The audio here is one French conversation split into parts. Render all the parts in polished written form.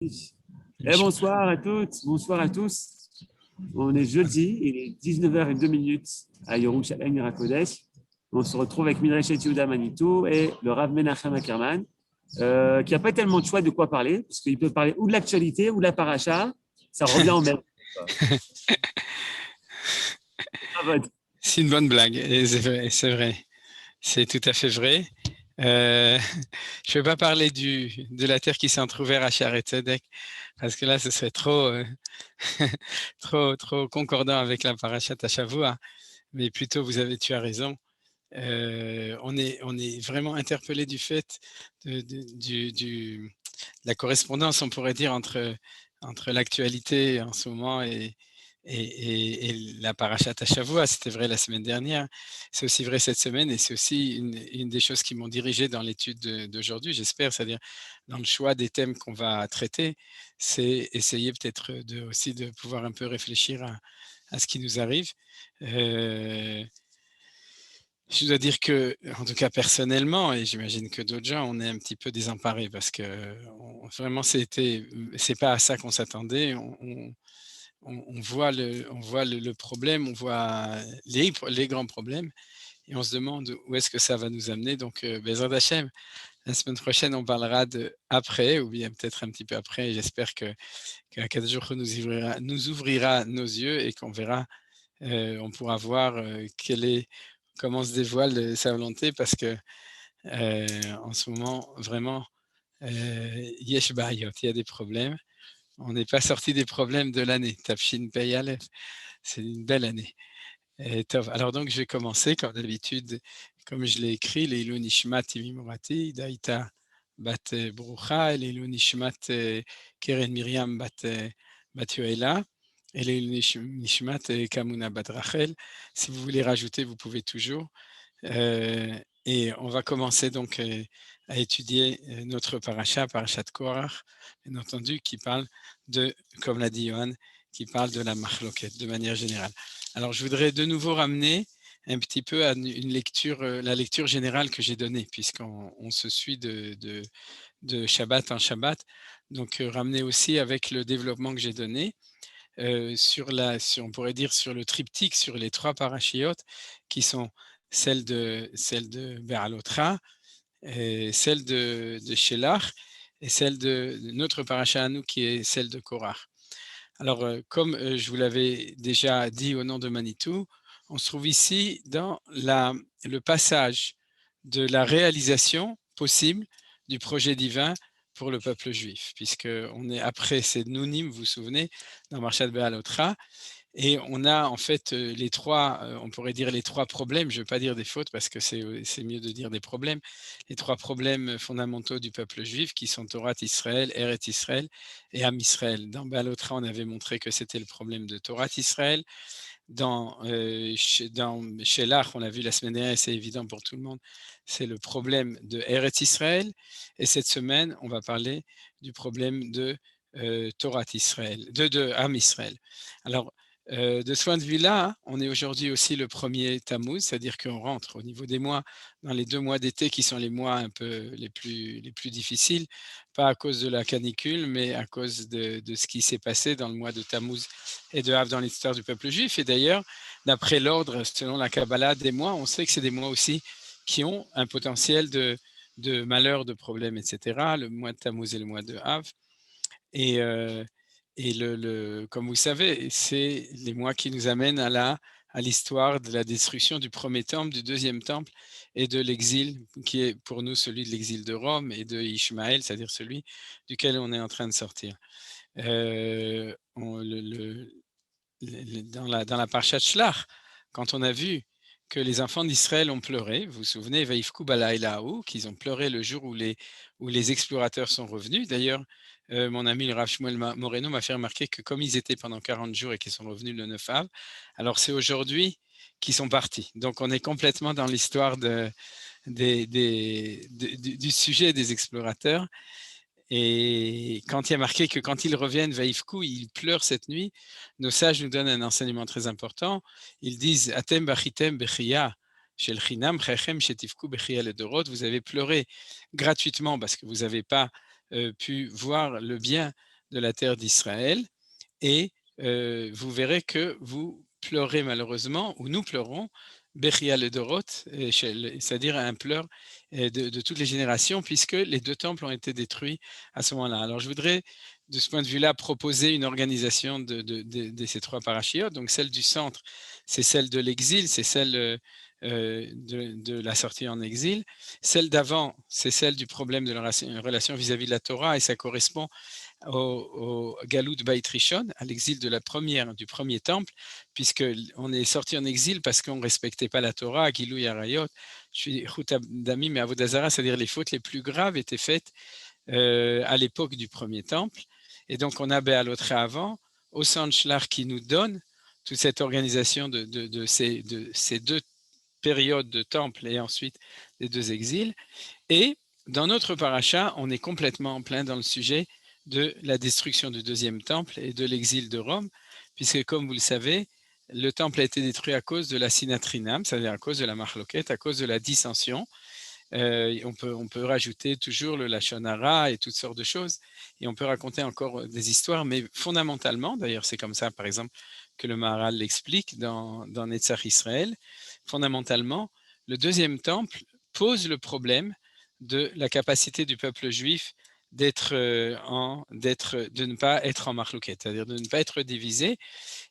Et bonsoir à toutes, bonsoir à tous. On est jeudi, il est 19h02 à Yerushalayim Ira Kodesh. On se retrouve avec Midrash Yehuda Manitou et le Rav Menachem Ackerman, qui n'a pas tellement de choix de quoi parler, parce qu'il peut parler ou de l'actualité ou de la paracha. Ça revient en même. C'est une bonne blague, et c'est vrai. C'est tout à fait vrai. Je ne vais pas parler de la terre qui s'est entrouverte à Shaare Tzedek, parce que là, ce serait trop concordant avec la parashat Shavua. Mais plutôt, tu as raison. On est vraiment interpellé du fait de la correspondance, on pourrait dire, entre l'actualité en ce moment et la parashat Shavua. C'était vrai la semaine dernière, c'est aussi vrai cette semaine, et c'est aussi une des choses qui m'ont dirigé dans l'étude d'aujourd'hui, j'espère, c'est-à-dire dans le choix des thèmes qu'on va traiter, c'est essayer peut-être aussi de pouvoir un peu réfléchir à ce qui nous arrive. Je dois dire que, en tout cas personnellement, et j'imagine que d'autres gens, on est un petit peu désemparés parce que vraiment, c'est pas à ça qu'on s'attendait. On voit le problème, on voit les grands problèmes, et on se demande où est-ce que ça va nous amener. Donc, Bezrat Hashem, la semaine prochaine, on parlera de après, ou bien peut-être un petit peu après. Et j'espère qu'Akadosh Baruch Hu nous ouvrira nos yeux et qu'on verra, on pourra voir comment se dévoile sa volonté, parce que en ce moment, vraiment, yesh bayot, il y a des problèmes. On n'est pas sorti des problèmes de l'année. Tafshin Pei Aleph, c'est une belle année. Tov. Alors donc, je vais commencer, comme d'habitude, comme je l'ai écrit, Leilou Nishmat Imimorati, Daïta Bat Brucha, Leilou Nishmat Keren Miriam Bat Yoela, et Leilou Nishmat Kamuna Bat Rachel. Si vous voulez rajouter, vous pouvez toujours. Et on va commencer donc à étudier notre parasha de Korach, bien entendu, qui parle comme l'a dit Johan, qui parle de la machloket de manière générale. Alors, je voudrais de nouveau ramener un petit peu à la lecture générale que j'ai donnée, puisqu'on se suit de Shabbat en Shabbat. Donc, ramener aussi avec le développement que j'ai donné on pourrait dire sur le triptyque, sur les trois parachiotes, qui sont celle de Béalotra, celle de Shelach, et celle de notre paracha à nous, qui est celle de Korach. Alors, comme je vous l'avais déjà dit au nom de Manitou, on se trouve ici dans le passage de la réalisation possible du projet divin pour le peuple juif, puisqu'on est après ces Nounim, vous vous souvenez, dans Marshat Béalotra, et on a en fait les trois, on pourrait dire les trois problèmes, je ne veux pas dire des fautes parce que c'est mieux de dire des problèmes, les trois problèmes fondamentaux du peuple juif qui sont Torah Israël, Eret Israël et Am Israël. Dans Béalotra, on avait montré que c'était le problème de Torah Israël. Dans Shelach, on l'a vu la semaine dernière, et c'est évident pour tout le monde, c'est le problème de Eret Israël. Et cette semaine, on va parler du problème de Torah Israël, de Am Israël. Alors, de ce point de vue-là, on est aujourd'hui aussi le premier Tammuz, c'est-à-dire qu'on rentre au niveau des mois, dans les 2 mois d'été qui sont les mois un peu les plus difficiles, pas à cause de la canicule, mais à cause de ce qui s'est passé dans le mois de Tammuz et de Av dans l'histoire du peuple juif. Et d'ailleurs, d'après l'ordre, selon la Kabbalah des mois, on sait que c'est des mois aussi qui ont un potentiel de malheur, de problèmes, etc. Le mois de Tammuz et le mois de Av. Et comme vous savez, c'est les mois qui nous amènent à l'histoire de la destruction du premier temple, du deuxième temple et de l'exil, qui est pour nous celui de l'exil de Rome et de Ishmaël, c'est-à-dire celui duquel on est en train de sortir. Dans la Parshat Shlach, quand on a vu que les enfants d'Israël ont pleuré, vous vous souvenez, Vaïfkou Balaïlaou, qu'ils ont pleuré le jour où les explorateurs sont revenus. D'ailleurs, mon ami le Rav Shmuel Moreno m'a fait remarquer que comme ils étaient pendant 40 jours et qu'ils sont revenus le 9 av, alors c'est aujourd'hui qu'ils sont partis. Donc on est complètement dans l'histoire du sujet des explorateurs. Et quand il y a marqué que quand ils reviennent, Vaïfkou, ils pleurent cette nuit, nos sages nous donnent un enseignement très important. Ils disent Atem bachitem bechia shel chinam chechem shetifku bechia ledorot. Vous avez pleuré gratuitement parce que vous n'avez pas pu voir le bien de la terre d'Israël et vous verrez que vous pleurez malheureusement, ou nous pleurons, Bechia le Dorot, c'est-à-dire un pleur de toutes les générations, puisque les deux temples ont été détruits à ce moment-là. Alors je voudrais, de ce point de vue-là, proposer une organisation de ces trois parachiotes. Donc celle du centre, c'est celle de l'exil, c'est celle de la sortie en exil. Celle d'avant, c'est celle du problème de la relation vis-à-vis de la Torah, et ça correspond au Galut Beit Rishon, à l'exil du premier temple, puisqu'on est sorti en exil parce qu'on ne respectait pas la Torah, Gilou Yarayot, Damim et Avodazara, c'est-à-dire les fautes les plus graves étaient faites à l'époque du premier temple. Et donc on a Béalotra avant, au Sanchlar qui nous donne toute cette organisation de ces deux périodes de temple et ensuite des deux exils. Et dans notre paracha, on est complètement en plein dans le sujet de la destruction du deuxième temple et de l'exil de Rome, puisque comme vous le savez, le temple a été détruit à cause de la sinatrinam, c'est-à-dire à cause de la marloquette, à cause de la dissension. On peut rajouter toujours le lachon hara et toutes sortes de choses, et on peut raconter encore des histoires, mais fondamentalement, d'ailleurs c'est comme ça par exemple que le Maharal l'explique dans Netzach Israël, fondamentalement, le deuxième temple pose le problème de la capacité du peuple juif de ne pas être en marloquette, c'est-à-dire de ne pas être divisé.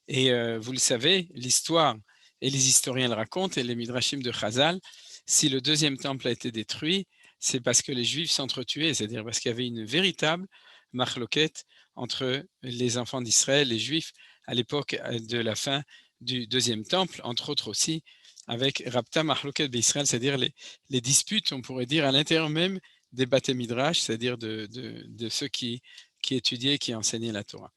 Et vous le savez, l'histoire et les historiens le racontent, et les midrashim de Chazal, si le deuxième temple a été détruit, c'est parce que les Juifs s'entretuaient, c'est-à-dire parce qu'il y avait une véritable marloquette entre les enfants d'Israël, les Juifs, à l'époque de la fin du deuxième temple, entre autres aussi avec Rapta Marloquet d'Israël, c'est-à-dire les disputes, on pourrait dire, à l'intérieur même des Baté Midrash, c'est-à-dire de ceux qui étudiaient, qui enseignaient la Torah.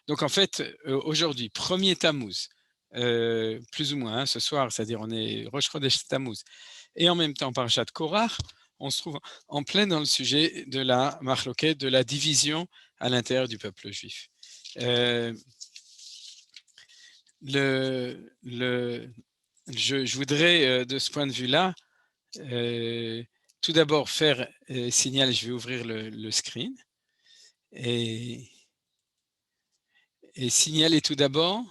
Donc en fait, aujourd'hui, premier Tammuz, plus ou moins, ce soir, c'est-à-dire on est Rosh Chodesh Tammuz, et en même temps Parashat Korach, on se trouve en plein dans le sujet de la marloquette, de la division à l'intérieur du peuple juif. Je voudrais, de ce point de vue-là, tout d'abord faire signal, je vais ouvrir le screen, et signaler tout d'abord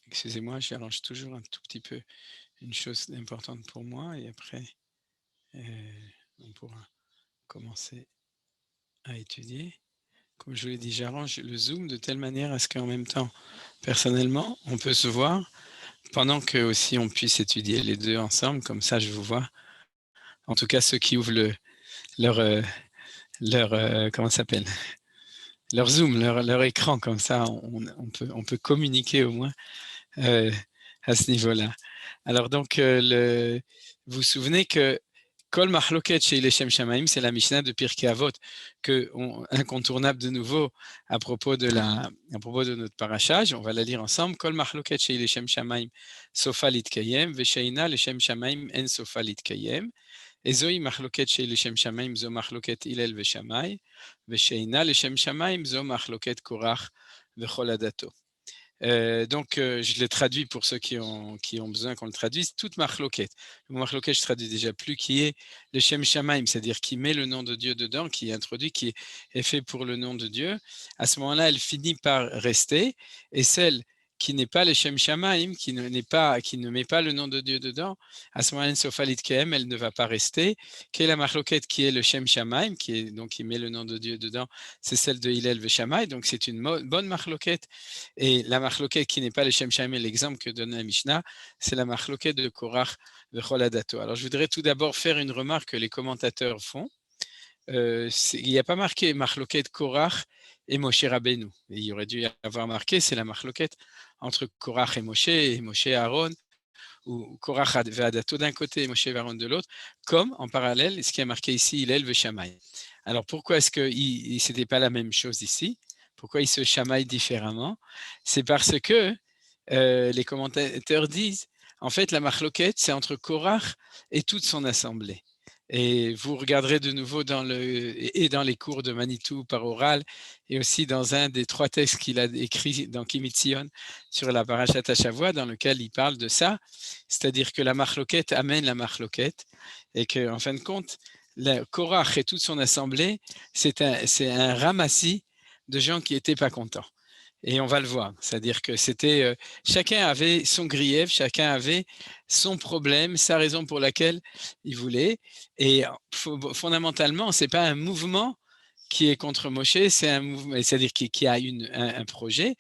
excusez-moi, j'arrange toujours un tout petit peu une chose importante pour moi, et après on pourra commencer à étudier. Comme je vous l'ai dit, j'arrange le zoom de telle manière à ce qu'en même temps, personnellement, on peut se voir, pendant que aussi on puisse étudier les deux ensemble, comme ça je vous vois. En tout cas, ceux qui ouvrent leur comment ça s'appelle, leur zoom, leur écran, comme ça on peut communiquer au moins à ce niveau-là. Alors donc, vous vous souvenez que Kol Mahloket chez les Shem Shamaim, c'est la Mishnah de Pirkei Avot, incontournable de nouveau à propos de notre parachage. On va la lire ensemble. Kol Mahloket chez les Shem Shamaim, Sofa Litkayem, Vesheina les Shem Shamaim en Sofa Litkayem. Ezoi Mahloket chez les Shem Shamaim, Zo Mahloket Ilel Veshamai, Vesheina les Shem Shamaim, Zo Mahloket Korach Vechol Adato. Donc, je le traduis pour ceux qui ont besoin qu'on le traduise. Toute marloquette. Le mot marloquette, je traduis déjà plus, qui est le Shem Shamaim, c'est-à-dire qui met le nom de Dieu dedans, qui est introduit, qui est fait pour le nom de Dieu. À ce moment-là, elle finit par rester. Et celle qui n'est pas le Shem Shamaim, qui ne met pas le nom de Dieu dedans, à ce moment-là, Sofalit Kem, elle ne va pas rester. Quelle est la marloquette qui est le Shem Shamaim, qui met le nom de Dieu dedans, c'est celle de Hillel Veshamai, donc c'est une bonne marloquette. Et la marloquette qui n'est pas le Shem Shamaim, l'exemple que donne la Mishnah, c'est la marloquette de Korach Vechol Adato. Alors je voudrais tout d'abord faire une remarque que les commentateurs font. Il n'y a pas marqué marloquette Korach et Moshe Rabbeinu. Et il aurait dû y avoir marqué, c'est la marloquette entre Korach et Moshe et Aaron, ou Korach et Adato d'un côté et Moshe et Aaron de l'autre, comme en parallèle, ce qui est marqué ici, Hillel Veshamai. Alors pourquoi est-ce que ce n'était pas la même chose ici? Pourquoi ils se chamaillent différemment? C'est parce que les commentateurs disent, en fait, la marloquette, c'est entre Korach et toute son assemblée. Et vous regarderez de nouveau dans les cours de Manitou par oral, et aussi dans un des 3 textes qu'il a écrit dans Kimitzion sur la Parashat Hashavua, dans lequel il parle de ça, c'est-à-dire que la marloquette amène la marloquette, et qu'en fin de compte, Korach et toute son assemblée, c'est un ramassis de gens qui n'étaient pas contents. Et on va le voir, c'est-à-dire que c'était chacun avait son grief, chacun avait son problème, sa raison pour laquelle il voulait. Et fondamentalement, c'est pas un mouvement qui est contre Moshe, c'est un mouvement, c'est-à-dire qui a un projet,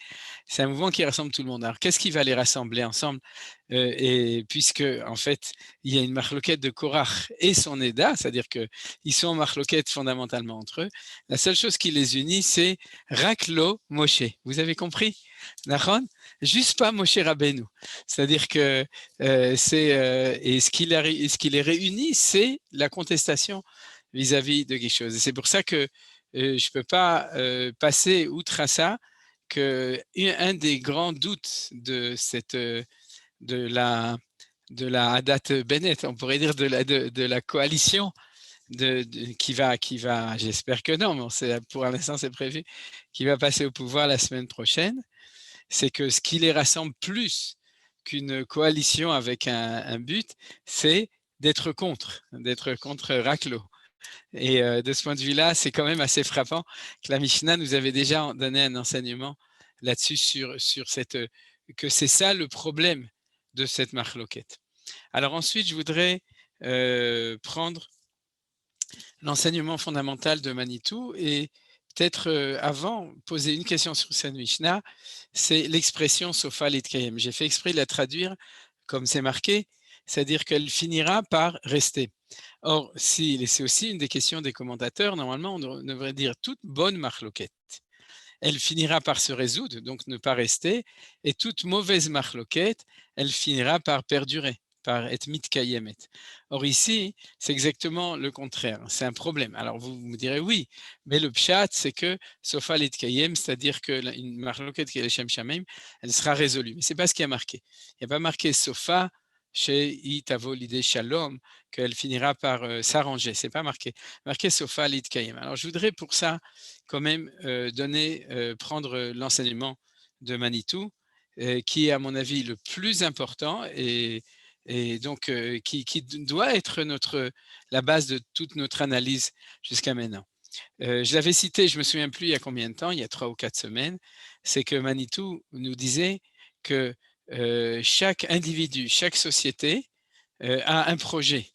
c'est un mouvement qui rassemble tout le monde. Alors, qu'est-ce qui va les rassembler ensemble et puisque, en fait, il y a une marloquette de Korach et son Eda, c'est-à-dire qu'ils sont en marloquette fondamentalement entre eux, la seule chose qui les unit, c'est Raklo Moshe. Vous avez compris? Nachon? Juste pas Moshe Rabbeinu. C'est-à-dire que et ce qui les réunit, c'est la contestation vis-à-vis de quelque chose. Et c'est pour ça que je ne peux pas passer outre à ça qu'un des grands doutes de la Hadat Bennett, on pourrait dire de la coalition qui va, j'espère que non, mais pour l'instant c'est prévu, qui va passer au pouvoir la semaine prochaine, c'est que ce qui les rassemble plus qu'une coalition avec un but, c'est d'être contre Raklo. Et de ce point de vue-là, c'est quand même assez frappant que la Mishnah nous avait déjà donné un enseignement là-dessus que c'est ça le problème de cette marloquette. Alors ensuite, je voudrais prendre l'enseignement fondamental de Manitou et peut-être avant poser une question sur cette Mishnah, c'est l'expression Sofa Litkayem. J'ai fait exprès de la traduire comme c'est marqué, c'est-à-dire qu'elle finira par rester. Or, c'est aussi une des questions des commentateurs, normalement on devrait dire toute bonne marloquette. Elle finira par se résoudre, donc ne pas rester, et toute mauvaise marloquette, elle finira par perdurer, par être mitkayemet. Or ici, c'est exactement le contraire, c'est un problème. Alors vous me direz oui, mais le pshat, c'est que sofa litkayem, c'est-à-dire qu'une marloquette qui est le shem shamim, elle sera résolue. Mais ce n'est pas ce qui a marqué. Il n'y a pas marqué sofa chez itavo l'idée shalom, qu'elle finira par s'arranger. Ce n'est pas marqué. Marqué sofa litkayem. Alors je voudrais pour ça quand même prendre l'enseignement de Manitou, qui est à mon avis le plus important et donc qui doit être la base de toute notre analyse jusqu'à maintenant. Je l'avais cité, je ne me souviens plus il y a combien de temps, il y a 3 ou 4 semaines, c'est que Manitou nous disait que chaque individu, chaque société a un projet.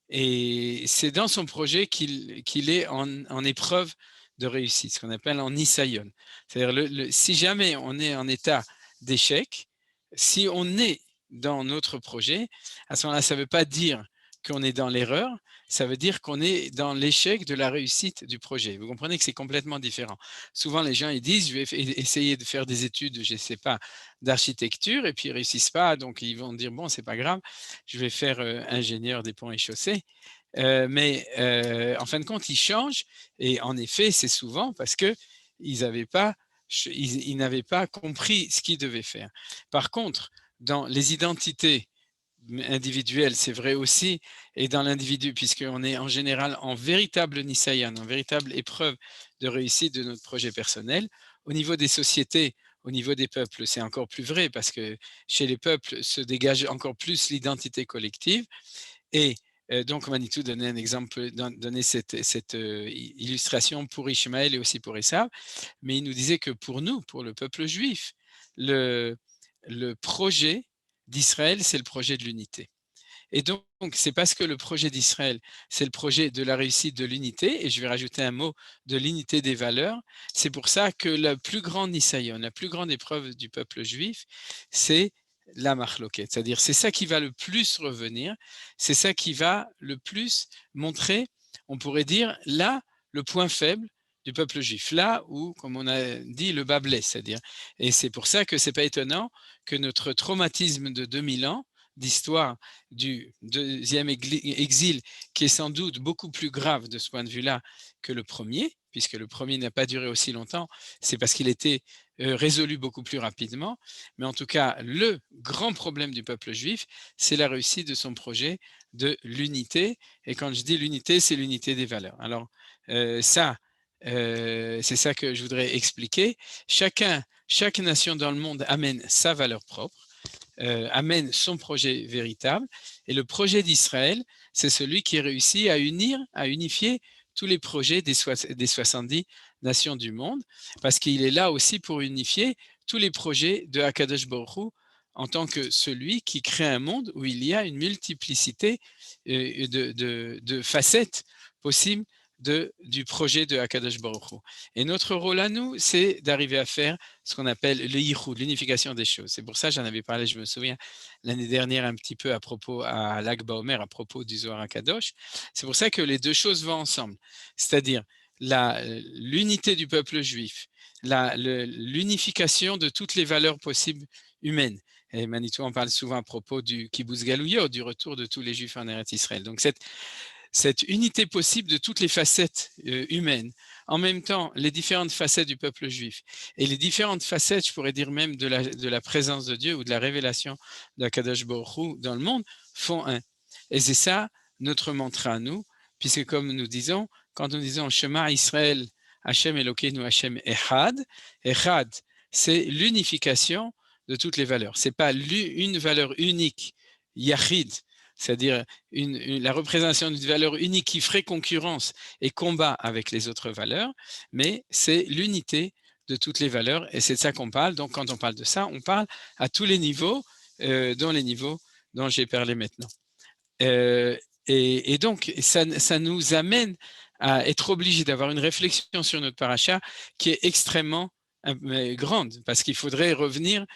Et c'est dans son projet qu'il est en épreuve de réussite, ce qu'on appelle en nisayon. C'est-à-dire, si jamais on est en état d'échec, si on est dans notre projet, à ce moment-là, ça ne veut pas dire qu'on est dans l'erreur, ça veut dire qu'on est dans l'échec de la réussite du projet. Vous comprenez que c'est complètement différent. Souvent, les gens ils disent, je vais essayer de faire des études, je ne sais pas, d'architecture, et puis ils ne réussissent pas, donc ils vont dire, bon, c'est pas grave, je vais faire ingénieur des ponts et chaussées. Mais en fin de compte, ils changent, et en effet, c'est souvent parce qu'ils n'avaient pas compris ce qu'ils devaient faire. Par contre, dans les identités individuelles, c'est vrai aussi, et dans l'individu, puisqu'on est en général en véritable nisayan, en véritable épreuve de réussite de notre projet personnel. Au niveau des sociétés, au niveau des peuples, c'est encore plus vrai, parce que chez les peuples se dégage encore plus l'identité collective. Et donc Manitou donnait un exemple, donnait cette illustration pour Ishmaël et aussi pour Esav, mais il nous disait que pour nous, pour le peuple juif, le projet d'Israël, c'est le projet de l'unité. Et donc, c'est parce que le projet d'Israël, c'est le projet de la réussite de l'unité, et je vais rajouter un mot, de l'unité des valeurs, c'est pour ça que la plus grande nisayon, la plus grande épreuve du peuple juif, c'est la marloquette. C'est-à-dire, c'est ça qui va le plus revenir, c'est ça qui va le plus montrer, on pourrait dire, là, le point faible du peuple juif, là où, comme on a dit, le bas blesse, c'est-à-dire. Et c'est pour ça que ce n'est pas étonnant que notre traumatisme de 2000 ans, d'histoire du deuxième exil, qui est sans doute beaucoup plus grave de ce point de vue-là que le premier, puisque le premier n'a pas duré aussi longtemps, c'est parce qu'il était résolu beaucoup plus rapidement. Mais en tout cas, le grand problème du peuple juif, c'est la réussite de son projet de l'unité. Et quand je dis l'unité, c'est l'unité des valeurs. Alors c'est ça que je voudrais expliquer. Chaque nation dans le monde amène sa valeur propre. amène son projet véritable. Et le projet d'Israël, c'est celui qui réussit à unifier tous les projets des 70 nations du monde, parce qu'il est là aussi pour unifier tous les projets de Akadosh Baruch Hu en tant que celui qui crée un monde où il y a une multiplicité de facettes possibles du projet de Akadosh Baruch Hu. Et notre rôle à nous, c'est d'arriver à faire ce qu'on appelle le yichud, l'unification des choses. C'est pour ça que j'en avais parlé, je me souviens, l'année dernière un petit peu à Lag BaOmer, à propos du Zohar HaKadosh. C'est pour ça que les deux choses vont ensemble, c'est-à-dire l'unité du peuple juif, l'unification de toutes les valeurs possibles humaines. Et Manitou en parle souvent à propos du Kibbutz Galouyot, du retour de tous les Juifs en Eretz Israël. Donc cette unité possible de toutes les facettes humaines, en même temps les différentes facettes du peuple juif et les différentes facettes, je pourrais dire même de la présence de Dieu ou de la révélation de Kadosh Baruch Hu dans le monde, font un. Et c'est ça notre mantra à nous, puisque comme nous disons, quand nous disons Shema Israël, Hashem Elokeinu Hashem Echad, Echad, c'est l'unification de toutes les valeurs. Ce n'est pas une valeur unique, Yachid, c'est-à-dire la représentation d'une valeur unique qui ferait concurrence et combat avec les autres valeurs, mais c'est l'unité de toutes les valeurs et c'est de ça qu'on parle. Donc quand on parle de ça, on parle à tous les niveaux, dans les niveaux dont j'ai parlé maintenant. Et donc ça nous amène à être obligés d'avoir une réflexion sur notre paracha qui est extrêmement grande, parce qu'il faudrait revenir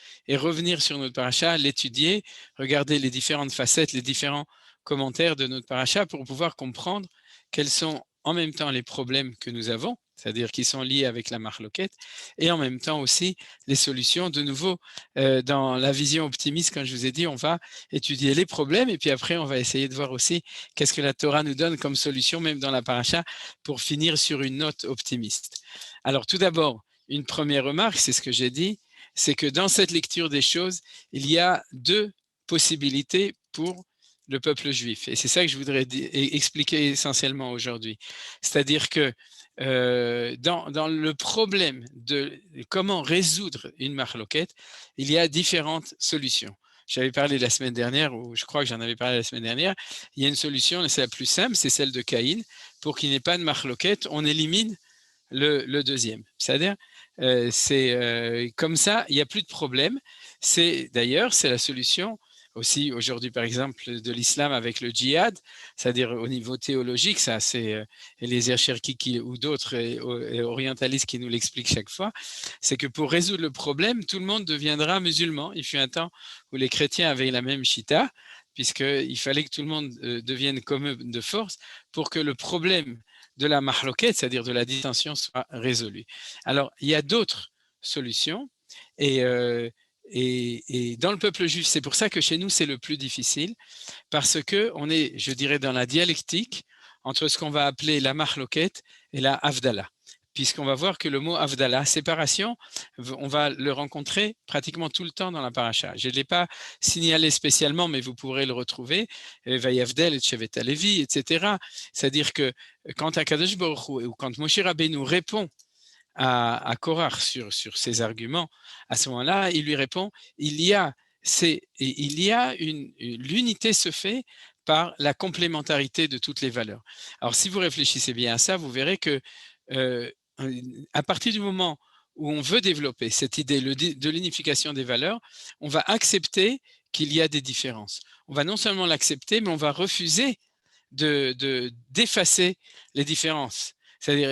sur notre paracha, l'étudier, regarder les différentes facettes, les différents commentaires de notre paracha pour pouvoir comprendre quels sont en même temps les problèmes que nous avons, c'est-à-dire qui sont liés avec la marloquette, et en même temps aussi les solutions. De nouveau, dans la vision optimiste, comme je vous ai dit, on va étudier les problèmes, et puis après, on va essayer de voir aussi qu'est-ce que la Torah nous donne comme solution, même dans la paracha, pour finir sur une note optimiste. Alors, tout d'abord, une première remarque, c'est ce que j'ai dit, c'est que dans cette lecture des choses, il y a deux possibilités pour le peuple juif. Et c'est ça que je voudrais expliquer essentiellement aujourd'hui. C'est-à-dire que dans le problème de comment résoudre une marloquette, il y a différentes solutions. J'avais parlé la semaine dernière, ou je crois que j'en avais parlé la semaine dernière, il y a une solution, c'est la plus simple, c'est celle de Caïn. Pour qu'il n'y ait pas de marloquette, on élimine le deuxième. C'est-à-dire, comme ça, il n'y a plus de problème. D'ailleurs, c'est la solution aussi aujourd'hui, par exemple, de l'islam avec le djihad, c'est-à-dire au niveau théologique, ça c'est Eliezer Cherki ou d'autres orientalistes qui nous l'expliquent chaque fois, c'est que pour résoudre le problème, tout le monde deviendra musulman. Il fut un temps où les chrétiens avaient la même chita, puisqu'il fallait que tout le monde devienne comme eux de force pour que le problème de la mahloquette, c'est-à-dire de la dissension, soit résolue. Alors, il y a d'autres solutions et dans le peuple juif, c'est pour ça que chez nous, c'est le plus difficile, parce qu'on est, je dirais, dans la dialectique entre ce qu'on va appeler la mahloquette et la havdalah. Puisqu'on va voir que le mot havdalah, séparation, on va le rencontrer pratiquement tout le temps dans la paracha. Je ne l'ai pas signalé spécialement, mais vous pourrez le retrouver, Vayavdel et Shevet HaLevi, etc. C'est-à-dire que quand Akadosh Baruch Hu, ou quand Moshe Rabbeinu répond à Korach sur ses arguments, à ce moment-là, il lui répond, l'unité se fait par la complémentarité de toutes les valeurs. Alors, si vous réfléchissez bien à ça, vous verrez que à partir du moment où on veut développer cette idée de l'unification des valeurs, on va accepter qu'il y a des différences. On va non seulement l'accepter, mais on va refuser d'effacer les différences. C'est-à-dire,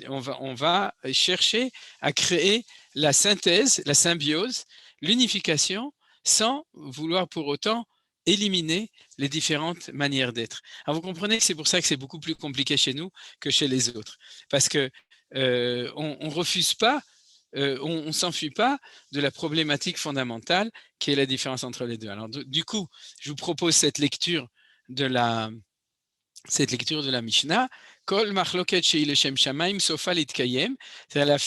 on va chercher à créer la synthèse, la symbiose, l'unification, sans vouloir pour autant éliminer les différentes manières d'être. Alors vous comprenez que c'est pour ça que c'est beaucoup plus compliqué chez nous que chez les autres. Parce que on refuse pas, on ne s'enfuit pas de la problématique fondamentale qui est la différence entre les deux. Alors du coup, je vous propose cette lecture de la Mishnah, Kol machloket shei leshem shamayim sofa litkayem, elle va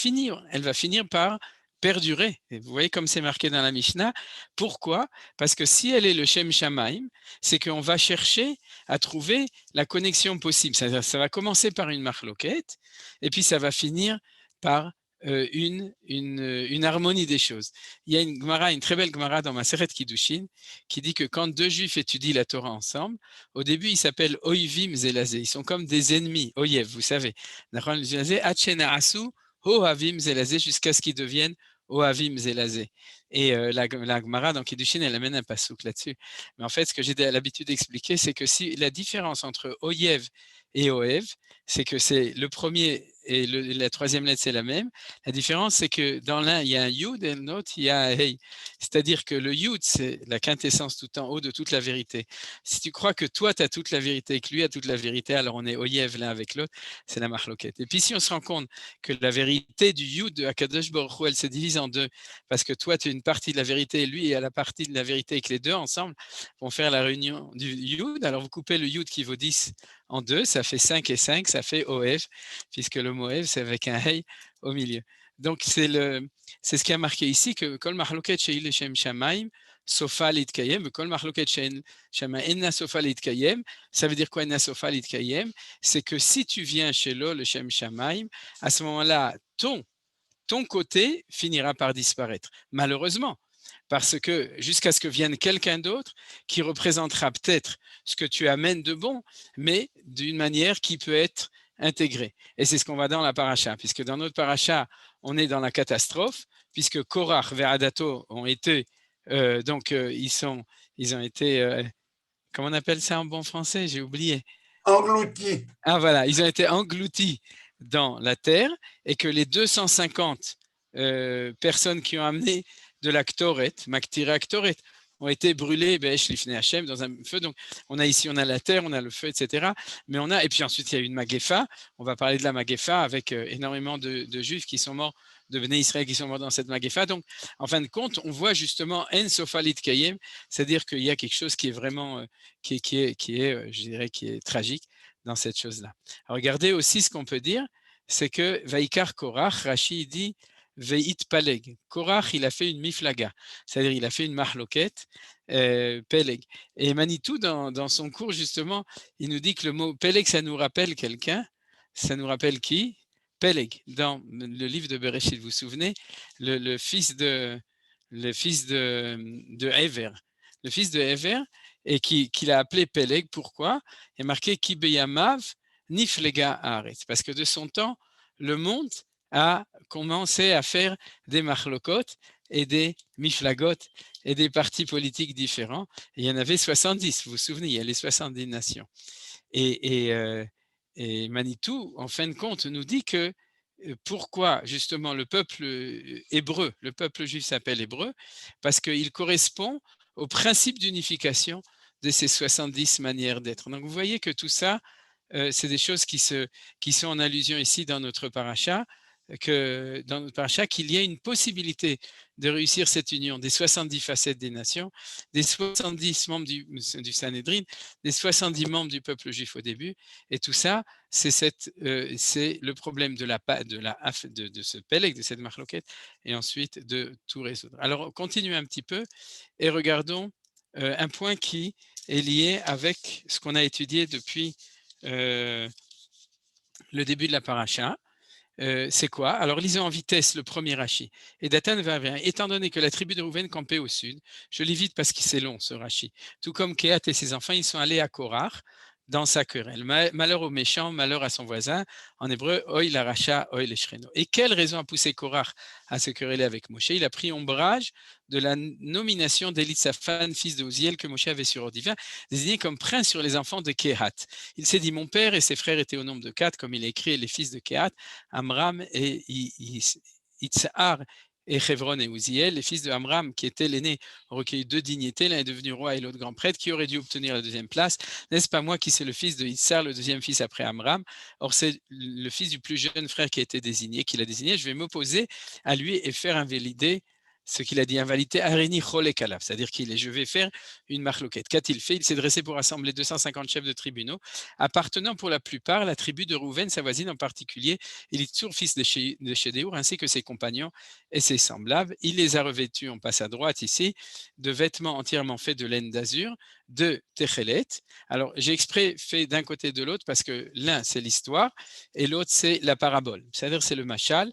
finir par perdurer. Et vous voyez comme c'est marqué dans la Mishnah. Pourquoi? Parce que si elle est le Shem Shamaim, c'est qu'on va chercher à trouver la connexion possible. Ça va commencer par une machloket, et puis ça va finir par une harmonie des choses. Il y a une très belle Gemara dans Maseret Kiddushin qui dit que quand deux juifs étudient la Torah ensemble, au début ils s'appellent Oivim Zelazé, ils sont comme des ennemis, Oyev, vous savez. Ohavim Zelazé jusqu'à ce qu'ils deviennent Ohavim Zelazé. Et la Gemara dans Kiddushin, elle amène un passouk là-dessus. Mais en fait, ce que j'ai l'habitude d'expliquer, c'est que si la différence entre Oyev et Oev, c'est que c'est le premier et la troisième lettre, c'est la même. La différence, c'est que dans l'un, il y a un Yud et dans l'autre, il y a un Hey. C'est-à-dire que le Yud, c'est la quintessence tout en haut de toute la vérité. Si tu crois que toi, tu as toute la vérité et que lui a toute la vérité, alors on est Oyev l'un avec l'autre, c'est la marloquette. Et puis si on se rend compte que la vérité du Yud de Akadosh Baruch Hu, elle se divise en deux, parce que toi, tu as une partie de la vérité et lui a la partie de la vérité et que les deux ensemble vont faire la réunion du Yud, alors vous coupez le Yud qui vaut 10 en deux, ça fait 5 et 5, ça fait Oev, puisque le mot Oev, c'est avec un Hey au milieu. Donc, c'est ce qui a marqué ici, que Kol Mahloket Sheil Leshem Shamaim, Sofa Litkayem, Kol Mahloket Sheil Shamaim, Enna Sofa Litkayem. Ça veut dire quoi, Enna Sofa Litkayem? C'est que si tu viens chez Lo, le Shem Shamaim, à ce moment-là, ton côté finira par disparaître, malheureusement. Parce que jusqu'à ce que vienne quelqu'un d'autre qui représentera peut-être ce que tu amènes de bon, mais d'une manière qui peut être intégrée. Et c'est ce qu'on va dans la paracha, puisque dans notre paracha, on est dans la catastrophe, puisque Korach et Adato ont été, ils ont été, comment on appelle ça en bon français? J'ai oublié. Engloutis. Ah voilà, ils ont été engloutis dans la terre et que les 250 personnes qui ont amené de la Ktoret, Maktira Ktoret, ont été brûlées Hachem dans un feu. Donc on a ici, on a la terre, on a le feu, etc. Mais et puis ensuite il y a eu une Magefa. On va parler de la Magefa avec énormément de Juifs qui sont morts, de Bnei Israël qui sont morts dans cette Magefa. Donc en fin de compte, on voit justement En Sofalit Kayem, c'est-à-dire qu'il y a quelque chose qui est vraiment, qui est, je dirais, qui est tragique dans cette chose-là. Regardez aussi ce qu'on peut dire, c'est que Vaikar Korach, Rashi dit Veit Paleg. Korach, il a fait une miflaga, c'est-à-dire il a fait une mahloket, Peleg. Et Manitou, dans son cours, justement, il nous dit que le mot Peleg, ça nous rappelle quelqu'un. Ça nous rappelle qui? Peleg. Dans le livre de Bereshit, vous vous souvenez, le fils de Ever. Le fils de Ever, et qu'il a appelé Peleg. Pourquoi? Il est marqué Ki beyamav niflega haaretz. Parce que de son temps, le monde a commencé à faire des machlokot et des miflagot et des partis politiques différents. Et il y en avait 70, vous vous souvenez, il y a les 70 nations. Et Manitou, en fin de compte, nous dit que pourquoi justement le peuple hébreu, le peuple juif s'appelle hébreu, parce qu'il correspond au principe d'unification de ces 70 manières d'être. Donc vous voyez que tout ça, c'est des choses qui sont en allusion ici dans notre paracha, qu'il y a une possibilité de réussir cette union des 70 facettes des nations, des 70 membres du Sanhédrin, des 70 membres du peuple juif au début, et tout ça, c'est le problème de ce Peleg, de cette marloquette, et ensuite de tout résoudre. Alors, continuons un petit peu et regardons un point qui est lié avec ce qu'on a étudié depuis le début de la paracha. C'est quoi? Alors, lisons en vitesse le premier Rashi. Et Datan va bien. Étant donné que la tribu de Rouven campait au sud, je lis vite parce que c'est long ce Rashi. Tout comme Kehat et ses enfants, ils sont allés à Korach dans sa querelle. Malheur au méchant, malheur à son voisin. En hébreu, Oy la racha, Oy le shreno. Et quelle raison a poussé Korach à se quereller avec Moshe? Il a pris ombrage de la nomination d'Élisaphan, fils de Uziel, que Moshe avait sur ordre divin, désigné comme prince sur les enfants de Kehat. Il s'est dit, mon père et ses frères étaient au nombre de 4, comme il a écrit, les fils de Kehat, Amram et Itzhar et Chevron et Uziel, les fils de Amram, qui étaient l'aîné, ont recueilli 2 dignités, l'un est devenu roi et l'autre grand prêtre, qui aurait dû obtenir la 2e place. N'est-ce pas moi qui c'est le fils de Itzhar, le 2e fils après Amram? Or, c'est le fils du plus jeune frère qui a été désigné, qui l'a désigné. Je vais m'opposer à lui et faire invalider ce qu'il a dit, invalidité, Arini Cholek Alav, c'est-à-dire je vais faire une marloquette. Qu'a-t-il fait? Il s'est dressé pour rassembler 250 chefs de tribunaux, appartenant pour la plupart à la tribu de Rouven, sa voisine en particulier, Élitsur, fils de Shedéour, ainsi que ses compagnons et ses semblables. Il les a revêtus, on passe à droite ici, de vêtements entièrement faits de laine d'azur, de Techelet. Alors, j'ai exprès fait d'un côté et de l'autre parce que l'un, c'est l'histoire et l'autre, c'est la parabole. C'est-à-dire, c'est le machal.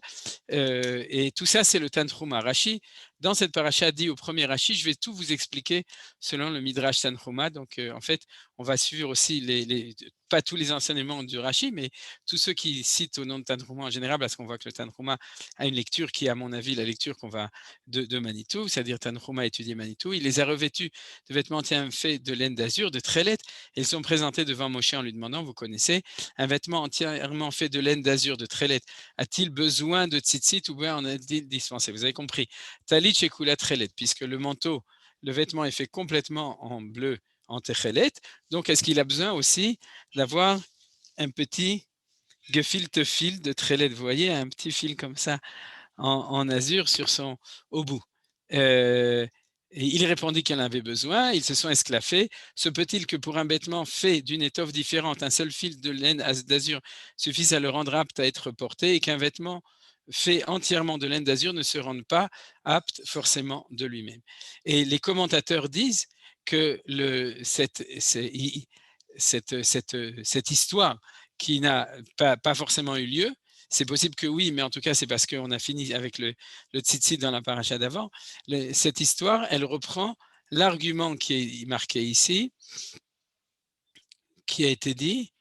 Et tout ça, c'est le Tanhuma. Rashi, dans cette paracha, dit au premier Rashi, je vais tout vous expliquer selon le Midrash Tanhuma. Donc, en fait, on va suivre aussi pas tous les enseignements du Rashi, mais tous ceux qui citent au nom de Tanhuma en général, parce qu'on voit que le Tanhuma a une lecture qui est, à mon avis, la lecture qu'on va de Manitou, c'est-à-dire Tanhuma étudier Manitou. Il les a revêtus de vêtements entièrement faits de laine d'azur, de trélette, et ils sont présentés devant Moshe en lui demandant, vous connaissez, un vêtement entièrement fait de laine d'azur, de trélette, a-t-il besoin de tzitzit ou bien on a dispensé? Vous avez compris. Talit shekula trélette, puisque le manteau, le vêtement est fait complètement en bleu, en techelet. Donc, est-ce qu'il a besoin aussi d'avoir un petit gefilte fil de trélette? Vous voyez, un petit fil comme ça en azur sur au bout. Et il répondit qu'il en avait besoin, ils se sont esclaffés. Se peut-il que pour un vêtement fait d'une étoffe différente, un seul fil de laine d'azur suffise à le rendre apte à être porté et qu'un vêtement fait entièrement de laine d'azur ne se rende pas apte forcément de lui-même? Et les commentateurs disent que cette histoire qui n'a pas forcément eu lieu, c'est possible que oui, mais en tout cas, c'est parce qu'on a fini avec le tzitzit dans la paracha d'avant. Cette histoire, elle reprend l'argument qui est marqué ici, qui a été dit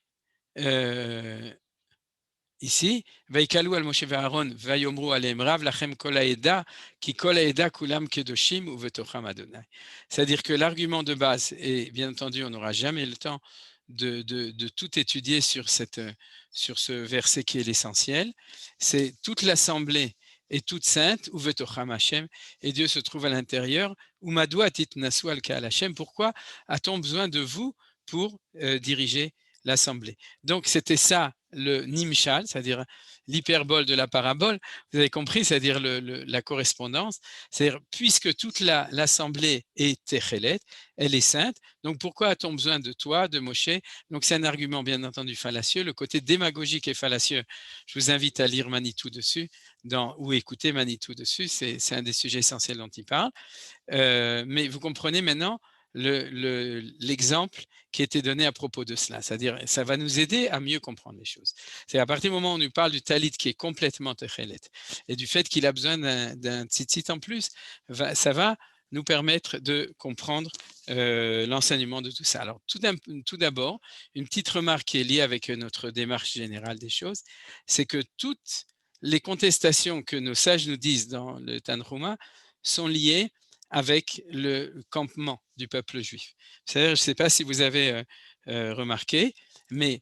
ici, Vaikalu al Moshe ve'Aaron vayomru aleim rav lachem kol haeda ki kol haeda kulam kedoshim uvetocham Adonai. C'est-à-dire que l'argument de base, et bien entendu, on n'aura jamais le temps de tout étudier sur ce verset qui est l'essentiel, c'est toute l'assemblée est toute sainte, uvetocham Hashem, et Dieu se trouve à l'intérieur. Umadua titnasu al ka'al Hashem, pourquoi a-t-on besoin de vous pour diriger l'assemblée? Donc, c'était ça le nimshal, c'est-à-dire l'hyperbole de la parabole. Vous avez compris, c'est-à-dire la correspondance. C'est-à-dire, puisque toute l'assemblée est techelet, elle est sainte, donc pourquoi a-t-on besoin de toi, de Moshe? Donc, c'est un argument bien entendu fallacieux. Le côté démagogique et fallacieux, je vous invite à lire Manitou dessus, ou écouter Manitou dessus, c'est un des sujets essentiels dont il parle. Mais vous comprenez maintenant l'exemple qui était donné à propos de cela. C'est-à-dire, ça va nous aider à mieux comprendre les choses. C'est à partir du moment où on nous parle du talit qui est complètement techelet et du fait qu'il a besoin d'un tzitzit en plus, ça va nous permettre de comprendre l'enseignement de tout ça. Alors, tout d'abord, une petite remarque qui est liée avec notre démarche générale des choses, c'est que toutes les contestations que nos sages nous disent dans le Tanhuma sont liées avec le campement du peuple juif. C'est-à-dire, je ne sais pas si vous avez remarqué, mais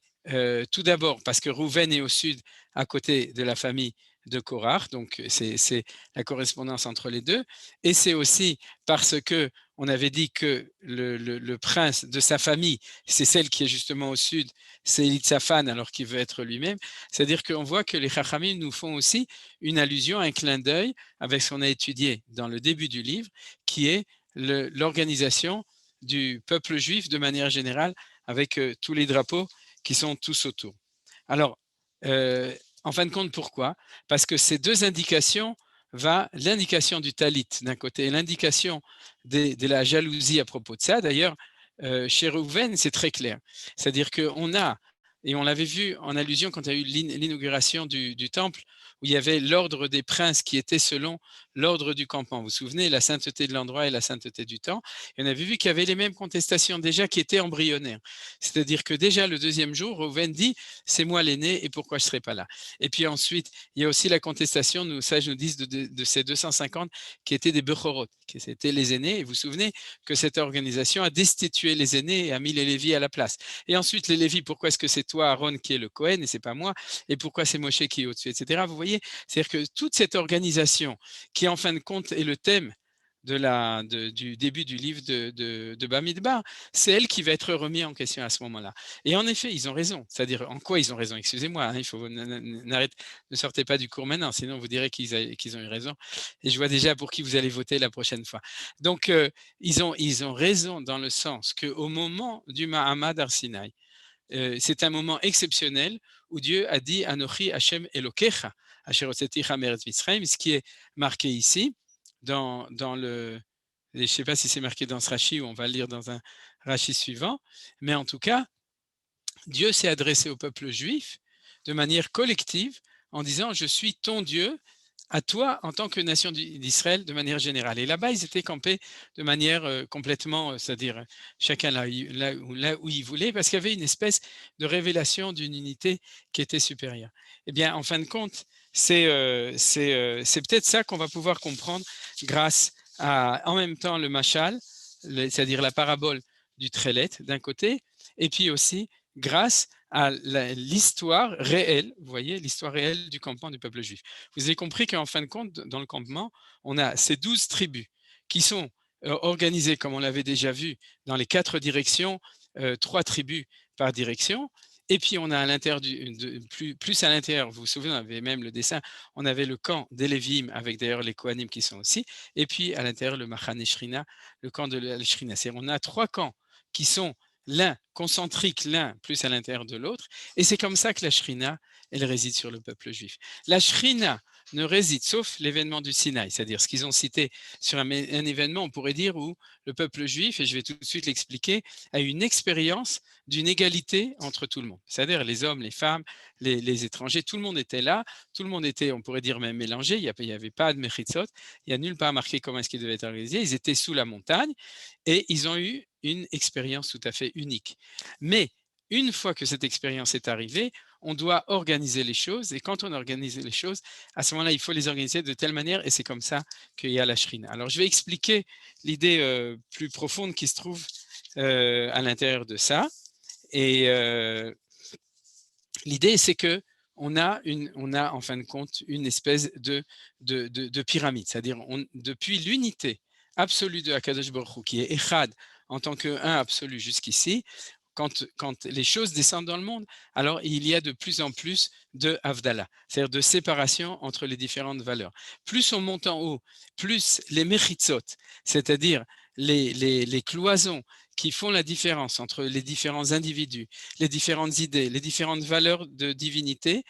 tout d'abord, parce que Rouven est au sud, à côté de la famille de Korach, donc c'est la correspondance entre les deux, et c'est aussi parce que on avait dit que le prince de sa famille, c'est celle qui est justement au sud, c'est Elitzaphan, alors qu'il veut être lui-même. C'est-à-dire qu'on voit que les Chachamim nous font aussi une allusion, un clin d'œil avec ce qu'on a étudié dans le début du livre, qui est l'organisation du peuple juif de manière générale, avec tous les drapeaux qui sont tous autour. Alors, en fin de compte, pourquoi? Parce que ces deux indications l'indication du talit d'un côté et l'indication de la jalousie à propos de ça. D'ailleurs, chez Rouven, c'est très clair. C'est-à-dire qu'on a, et on l'avait vu en allusion quand il y a eu l'inauguration du temple, où il y avait l'ordre des princes qui était selon l'ordre du campement. Vous vous souvenez, la sainteté de l'endroit et la sainteté du temps. Et on avait vu qu'il y avait les mêmes contestations déjà qui étaient embryonnaires. C'est-à-dire que déjà le deuxième jour, Rouven dit « c'est moi l'aîné et pourquoi je ne serai pas là ?» Et puis ensuite, il y a aussi la contestation, nos sages nous disent, de ces 250 qui étaient des Bechorot, qui étaient les aînés. Et vous vous souvenez que cette organisation a destitué les aînés et a mis les Lévis à la place. Et ensuite, les Lévis, pourquoi est-ce que c'est toi, Aaron, qui est le Cohen et c'est pas moi? Et pourquoi c'est Moshe qui est au-dessus, etc. Vous voyez, c'est-à-dire que toute cette organisation qui, en fin de compte, est le thème du début du livre de Bamidbar, c'est elle qui va être remise en question à ce moment-là. Et en effet, ils ont raison. C'est-à-dire, en quoi ils ont raison? Excusez-moi, hein, il faut ne sortez pas du cours maintenant, sinon vous direz qu'ils ont eu raison. Et je vois déjà pour qui vous allez voter la prochaine fois. Donc, ils ont raison dans le sens qu'au moment du Mahamad Arsinaï, c'est un moment exceptionnel où Dieu a dit Anochi Hashem Elokecha, Asher hotzeticha me'eretz Mitzrayim, ce qui est marqué ici dans le. Je ne sais pas si c'est marqué dans ce Rashi ou on va le lire dans un Rashi suivant, mais en tout cas, Dieu s'est adressé au peuple juif de manière collective en disant Je suis ton Dieu, à toi en tant que nation d'Israël de manière générale. Et là-bas, ils étaient campés de manière complètement, c'est-à-dire chacun là où il voulait, parce qu'il y avait une espèce de révélation d'une unité qui était supérieure. Eh bien, en fin de compte, c'est peut-être ça qu'on va pouvoir comprendre grâce à, en même temps, le machal, c'est-à-dire la parabole du Trélet d'un côté, et puis aussi grâce à l'histoire réelle, vous voyez, l'histoire réelle du campement du peuple juif. Vous avez compris qu'en fin de compte, dans le campement, on a ces 12 tribus qui sont organisées, comme on l'avait déjà vu, dans les 4 directions, 3 tribus par direction. Et puis, on a à l'intérieur, plus à l'intérieur, vous vous souvenez, on avait même le dessin, on avait le camp des Lévim, avec d'ailleurs les Kohanim qui sont aussi, et puis à l'intérieur, le Machane Shrina, le camp de la Shrina. On a 3 camps qui sont l'un concentrique, l'un plus à l'intérieur de l'autre, et c'est comme ça que la Shrina, elle réside sur le peuple juif. La Shrina ne réside, sauf l'événement du Sinaï, c'est-à-dire ce qu'ils ont cité sur un événement, on pourrait dire, où le peuple juif, et je vais tout de suite l'expliquer, a eu une expérience d'une égalité entre tout le monde, c'est-à-dire les hommes, les femmes, les étrangers, tout le monde était là, tout le monde était, on pourrait dire même mélangé, il n'y avait pas de mechitzot, il n'y a nulle part marqué comment est-ce qu'ils devaient être organisés, ils étaient sous la montagne, et ils ont eu une expérience tout à fait unique. Mais une fois que cette expérience est arrivée, on doit organiser les choses. Et quand on organise les choses, à ce moment-là, il faut les organiser de telle manière. Et c'est comme ça qu'il y a la shrina. Alors, je vais expliquer l'idée plus profonde qui se trouve à l'intérieur de ça. Et l'idée, c'est que on a en fin de compte une espèce de pyramide. C'est-à-dire, depuis l'unité absolue de Akadosh Baruch Hu, qui est Echad en tant qu'un absolu jusqu'ici, quand les choses descendent dans le monde, alors il y a de plus en plus de Havdalah, c'est-à-dire de séparation entre les différentes valeurs. Plus on monte en haut, plus les mechitzot, c'est-à-dire les cloisons qui font la différence entre les différents individus, les différentes idées, les différentes valeurs de divinité,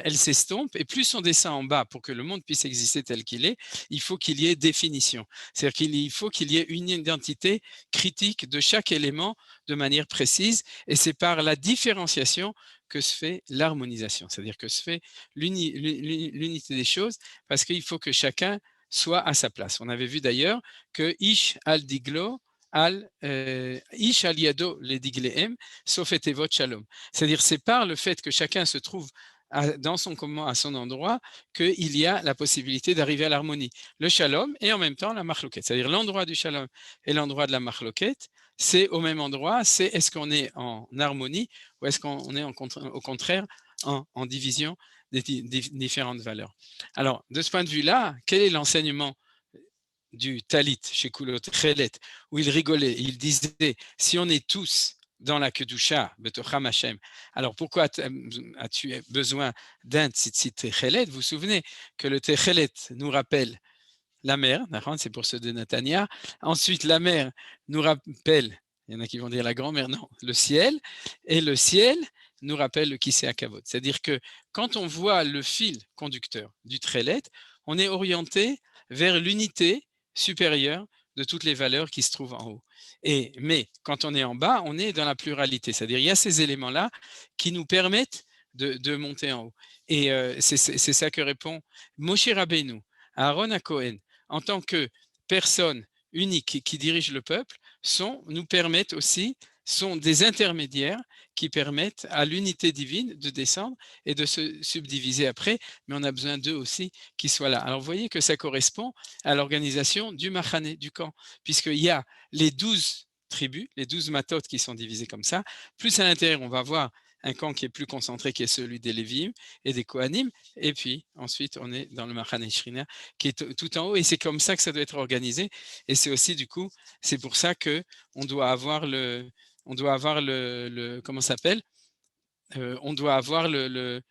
elles s'estompent, et plus on descend en bas pour que le monde puisse exister tel qu'il est, il faut qu'il y ait définition. C'est-à-dire qu'il faut qu'il y ait une identité critique de chaque élément de manière précise, et c'est par la différenciation que se fait l'harmonisation, c'est-à-dire que se fait l'unité des choses, parce qu'il faut que chacun soit à sa place. On avait vu d'ailleurs que Ish al-Diglo, Ish al-Yado le Diglehem, sauf etevot shalom. C'est-à-dire c'est par le fait que chacun se trouve dans son comment, à son endroit, qu'il y a la possibilité d'arriver à l'harmonie, le shalom et en même temps la machloket. C'est-à-dire l'endroit du shalom et l'endroit de la machloket, c'est au même endroit, c'est est-ce qu'on est en harmonie ou est-ce qu'on est au contraire en division des différentes valeurs. Alors, de ce point de vue-là, quel est l'enseignement du Talit chez Kulot Chelet, où il rigolait, il disait, si on est tous dans la Kedusha, Betocham Hashem, alors pourquoi as-tu besoin d'un tzitzit Techelet? Vous vous souvenez que le Techelet nous rappelle la mer, c'est pour ceux de Netanya. Ensuite, la mer nous rappelle, il y en a qui vont dire la grand-mère, non, le ciel, et le ciel nous rappelle le Kisei HaKavod. C'est-à-dire que quand on voit le fil conducteur du Trélet, on est orienté vers l'unité supérieure de toutes les valeurs qui se trouvent en haut. Mais quand on est en bas, on est dans la pluralité. C'est-à-dire il y a ces éléments-là qui nous permettent de monter en haut. Et c'est ça que répond Moshe Rabbeinu, Aaron à Cohen, en tant que personne unique qui dirige le peuple, nous permettent aussi, sont des intermédiaires qui permettent à l'unité divine de descendre et de se subdiviser après, mais on a besoin d'eux aussi qui soient là. Alors vous voyez que ça correspond à l'organisation du Machané, du camp, puisqu'il y a les 12 tribus, les 12 matot qui sont divisées comme ça, plus à l'intérieur on va voir un camp qui est plus concentré, qui est celui des Lévim et des Kohanim, et puis ensuite on est dans le Machaneh Shrina qui est tout en haut, et c'est comme ça que ça doit être organisé, et c'est aussi du coup, c'est pour ça que on doit avoir le comment ça s'appelle? On doit avoir bon,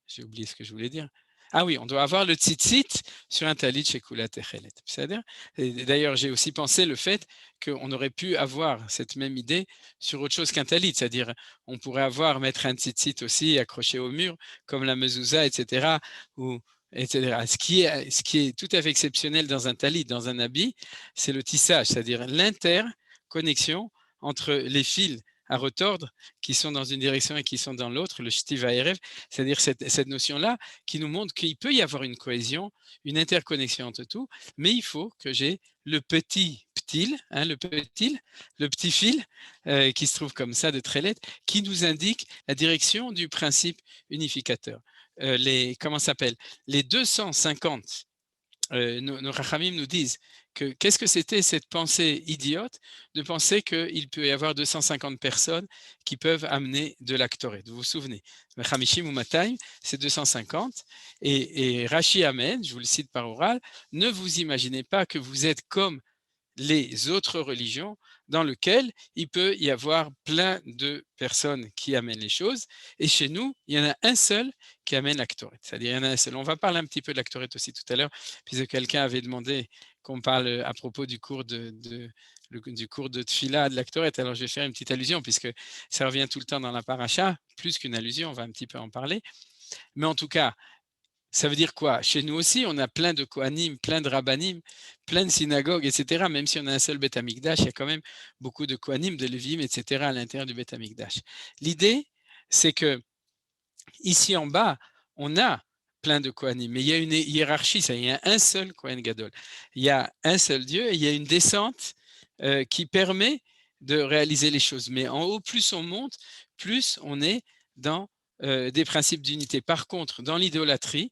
j'ai oublié ce que je voulais dire. Ah oui, on doit avoir le tzitzit sur un talit chez Kula Techelet. C'est-à-dire, et d'ailleurs, j'ai aussi pensé le fait qu'on aurait pu avoir cette même idée sur autre chose qu'un talit, c'est-à-dire on pourrait mettre un tzitzit aussi accroché au mur, comme la mezouza, etc. Ou, etc. Ce qui est tout à fait exceptionnel dans un talit, dans un habit, c'est le tissage, c'est-à-dire l'interconnexion entre les fils à retordre qui sont dans une direction et qui sont dans l'autre, le shtiv ha'erev, c'est-à-dire cette notion-là qui nous montre qu'il peut y avoir une cohésion, une interconnexion entre tout, mais il faut que j'ai le petit ptil, le petit fil qui se trouve comme ça de trélet, qui nous indique la direction du principe unificateur. Comment ça s'appelle? Les 250 nos Rachamim nous disent que qu'est-ce que c'était cette pensée idiote de penser qu'il peut y avoir 250 personnes qui peuvent amener de l'actoret. Vous vous souvenez, Hamishim ou Matayim, c'est 250. Et Rashi amène, je vous le cite par oral, ne vous imaginez pas que vous êtes comme les autres religions dans lesquelles il peut y avoir plein de personnes qui amènent les choses. Et chez nous, il y en a un seul qui amène l'actoret. C'est-à-dire, il y en a un seul. On va parler un petit peu de l'actoret aussi tout à l'heure, puisque quelqu'un avait demandé qu'on parle à propos du cours du cours de Tfila de l'actoret. Alors, je vais faire une petite allusion, puisque ça revient tout le temps dans la paracha, plus qu'une allusion, on va un petit peu en parler. Mais en tout cas, ça veut dire quoi? Chez nous aussi, on a plein de Kohanim, plein de Rabbanim, plein de synagogues, etc. Même si on a un seul Beth Amikdash, il y a quand même beaucoup de Kohanim, de Lévim, etc. à l'intérieur du Beth Amikdash. L'idée, c'est que ici en bas, on a plein de Kohanim, mais il y a une hiérarchie, il y a un seul Kohen Gadol. Il y a un seul Dieu et il y a une descente qui permet de réaliser les choses. Mais en haut, plus on monte, plus on est dans des principes d'unité. Par contre, dans l'idolâtrie,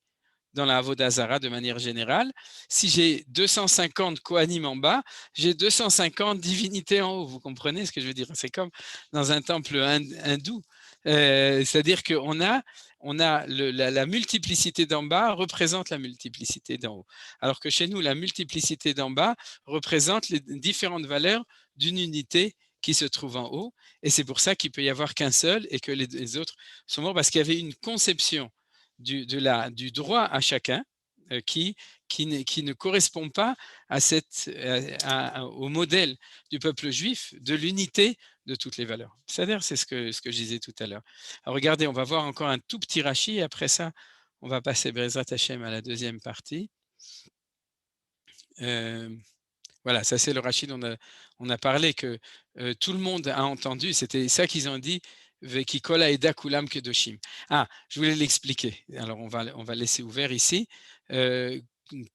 dans la Avodah Zara de manière générale, si j'ai 250 Kohanim en bas, j'ai 250 divinités en haut. Vous comprenez ce que je veux dire? C'est comme dans un temple hindou. C'est-à-dire qu'on a la multiplicité d'en bas représente la multiplicité d'en haut. Alors que chez nous, la multiplicité d'en bas représente les différentes valeurs d'une unité qui se trouve en haut. Et c'est pour ça qu'il peut y avoir qu'un seul et que les autres sont morts parce qu'il y avait une conception du droit à chacun qui ne correspond pas au modèle du peuple juif de l'unité de toutes les valeurs. C'est-à-dire, c'est ce que je disais tout à l'heure. Alors, regardez, on va voir encore un tout petit Rashi et après ça, on va passer Bezrat Hashem à la deuxième partie. Voilà, ça c'est le Rashi dont on a parlé, que tout le monde a entendu, c'était ça qu'ils ont dit, Vekikola Eda Kulam Kedoshim. Ah, je voulais l'expliquer, alors on va laisser ouvert ici.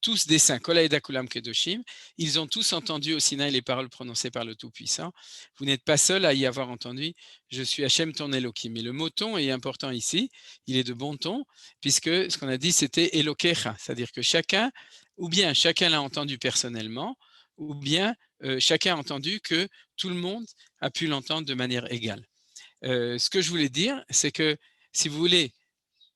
Tous des saints, Kola Eda Kulam Kedoshim, ils ont tous entendu au Sinaï les paroles prononcées par le Tout-Puissant. Vous n'êtes pas seul à y avoir entendu, je suis Hachem ton Elohim. Mais le mot ton est important ici, il est de bon ton, puisque ce qu'on a dit c'était Elokecha, c'est-à-dire que chacun, ou bien chacun l'a entendu personnellement, ou bien chacun a entendu que tout le monde a pu l'entendre de manière égale. Ce que je voulais dire, c'est que, si vous voulez,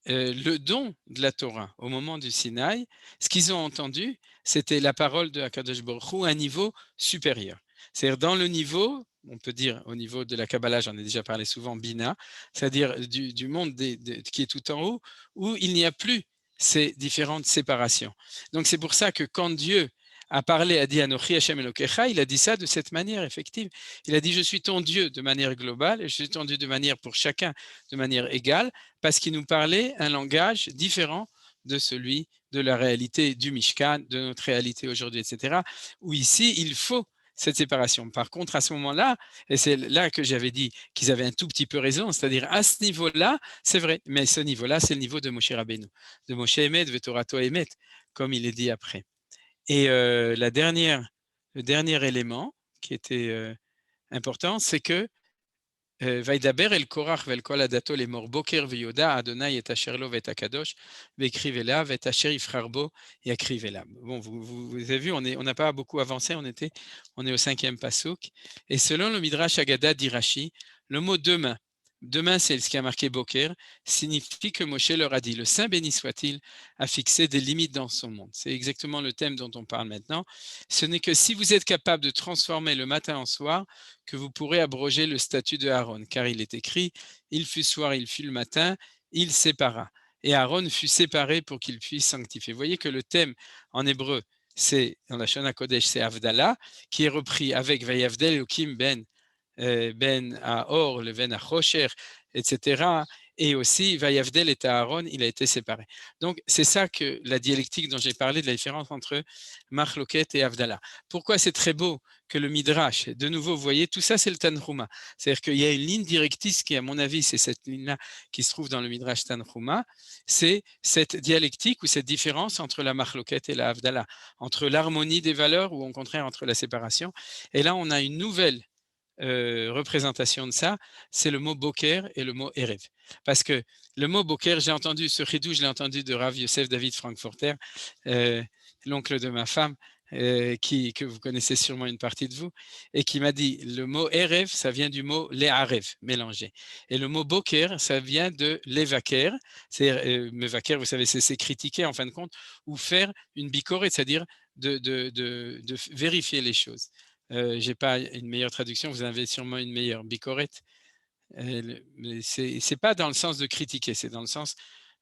le don de la Torah au moment du Sinaï, ce qu'ils ont entendu, c'était la parole de Akadosh Baruch Hu à un niveau supérieur. C'est-à-dire dans le niveau, on peut dire au niveau de la Kabbalah, j'en ai déjà parlé souvent, Bina, c'est-à-dire du monde qui est tout en haut, où il n'y a plus ces différentes séparations. Donc c'est pour ça que quand Dieu a parlé, a dit Anochi Hashem Elokecha, il a dit ça de cette manière effective. Il a dit je suis ton Dieu de manière globale et je suis ton Dieu de manière pour chacun de manière égale, parce qu'il nous parlait un langage différent de celui de la réalité du Mishkan, de notre réalité aujourd'hui, etc. Où ici, il faut cette séparation. Par contre, à ce moment-là, et c'est là que j'avais dit qu'ils avaient un tout petit peu raison, c'est-à-dire à ce niveau-là, c'est vrai, mais ce niveau-là, c'est le niveau de Moshe Rabbeinu, de Moshe Emet, Vetorato Emet, comme il est dit après. Et le dernier élément qui était important, c'est que Vaidaber el Korach vel kol adato les morts boker veyoda Adonai et asher lo vet akadosh vekrivela vet asher ifrarbo et akrivela. Bon, vous avez vu, on n'a pas beaucoup avancé, on est au 5e pasuk. Et selon le Midrash Agada d'Irachi, le mot demain demain c'est ce qui a marqué Boker, signifie que Moshe leur a dit, le Saint béni soit-il, a fixé des limites dans son monde. C'est exactement le thème dont on parle maintenant. Ce n'est que si vous êtes capable de transformer le matin en soir que vous pourrez abroger le statut de Aaron, car il est écrit, il fut soir, il fut le matin, il sépara. Et Aaron fut séparé pour qu'il puisse sanctifier. Vous voyez que le thème en hébreu, c'est, dans la Shona Kodesh, c'est Avdallah, qui est repris avec Vayavdel Elohim ben Aor, le ben Achosher, etc. Et aussi, Vayavdel et Aaron, il a été séparé. Donc, c'est ça que la dialectique dont j'ai parlé, de la différence entre Marloket et Avdallah. Pourquoi c'est très beau que le Midrash, de nouveau, vous voyez, tout ça, c'est le Tanhuma. C'est-à-dire qu'il y a une ligne directrice qui, à mon avis, c'est cette ligne-là qui se trouve dans le Midrash Tanhuma, c'est cette dialectique ou cette différence entre la Marloket et la Avdallah, entre l'harmonie des valeurs ou au contraire entre la séparation. Et là, on a une nouvelle représentation de ça, c'est le mot Boker et le mot Erev. Parce que le mot Boker, j'ai entendu, ce chidouche, je l'ai entendu de Rav Yosef David Frankfurter, l'oncle de ma femme, que vous connaissez sûrement une partie de vous, et qui m'a dit, le mot Erev, ça vient du mot Le'arev, mélanger. Et le mot Boker, ça vient de Levaker, c'est Mevaker, vous savez, c'est critiquer en fin de compte, ou faire une bicorée, c'est-à-dire de vérifier les choses. Je n'ai pas une meilleure traduction, vous en avez sûrement une meilleure. Bicorette, mais c'est pas dans le sens de critiquer, c'est dans le sens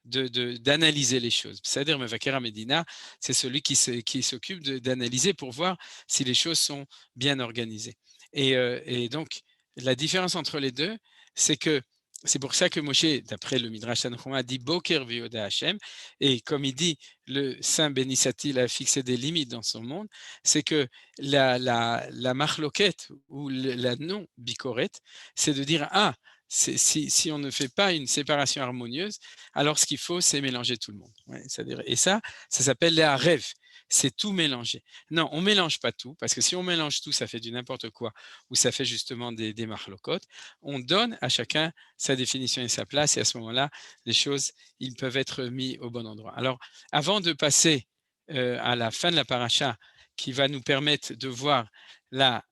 d'analyser les choses. C'est-à-dire, Mevakera Medina, c'est celui qui s'occupe d'analyser pour voir si les choses sont bien organisées. Et donc, la différence entre les deux, c'est que c'est pour ça que Moshe, d'après le Midrash Tanhuma, dit Boker Vioda Hashem, et comme il dit, le Saint bénissati a fixé des limites dans son monde, c'est que la marloquette ou la non-bicorette, c'est de dire, ah, si on ne fait pas une séparation harmonieuse, alors ce qu'il faut, c'est mélanger tout le monde. Ouais, et ça s'appelle les rêve. C'est tout mélanger. Non, on ne mélange pas tout, parce que si on mélange tout, ça fait du n'importe quoi, ou ça fait justement des marlocotes. On donne à chacun sa définition et sa place, et à ce moment-là, les choses, ils peuvent être mis au bon endroit. Alors, avant de passer à la fin de la paracha, qui va nous permettre de voir comment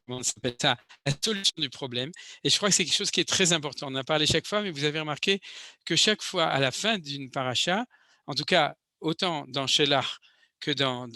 on s'appelle ça, la solution du problème. Et je crois que c'est quelque chose qui est très important. On en a parlé chaque fois, mais vous avez remarqué que chaque fois, à la fin d'une paracha, en tout cas, autant dans Shelach que dans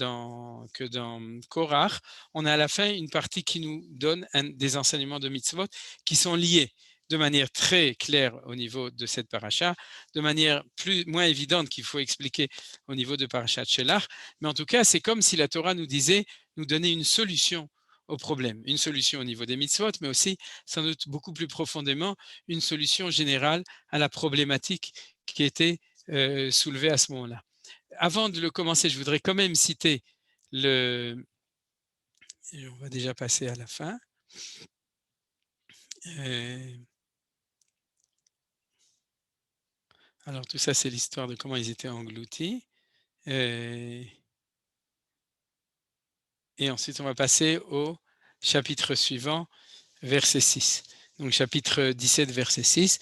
Korach, on a à la fin une partie qui nous donne des enseignements de mitzvot qui sont liés de manière très claire au niveau de cette paracha, de manière moins évidente qu'il faut expliquer au niveau de parachat Shelach, mais en tout cas, c'est comme si la Torah nous disait, nous donnait une solution au problème, une solution au niveau des mitzvot, mais aussi, sans doute beaucoup plus profondément, une solution générale à la problématique qui était soulevée à ce moment-là. Avant de le commencer, je voudrais quand même citer on va déjà passer à la fin. Alors tout ça, c'est l'histoire de comment ils étaient engloutis. Et ensuite, on va passer au chapitre suivant, verset 6. Donc chapitre 17, verset 6.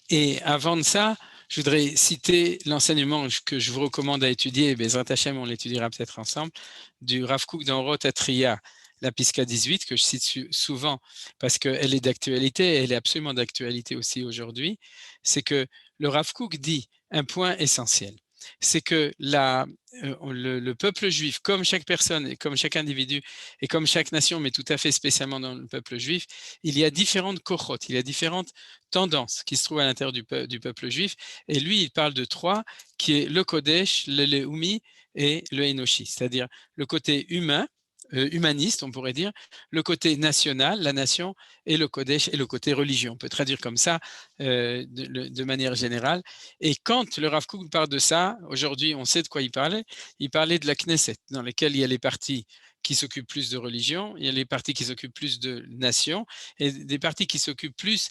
Et avant de ça, je voudrais citer l'enseignement que je vous recommande à étudier, et Bezrat Hashem, on l'étudiera peut-être ensemble, du Rav Kook dans Roth Atria, la Pisca 18, que je cite souvent parce qu'elle est d'actualité, elle est absolument d'actualité aussi aujourd'hui. C'est que le Rav Kook dit un point essentiel. C'est que le peuple juif, comme chaque personne, et comme chaque individu, et comme chaque nation, mais tout à fait spécialement dans le peuple juif, il y a différentes kochot, il y a différentes tendances qui se trouvent à l'intérieur du peuple juif. Et lui, il parle de trois, qui est le Kodesh, le Leumi et le Enoshi, c'est-à-dire le côté humain, humaniste, on pourrait dire, le côté national, la nation, et le Kodesh et le côté religion. On peut traduire comme ça de manière générale. Et quand le Rav Kook parle de ça, aujourd'hui, on sait de quoi il parlait. Il parlait de la Knesset, dans laquelle il y a les partis qui s'occupent plus de religion, il y a les partis qui s'occupent plus de nation, et des partis qui s'occupent plus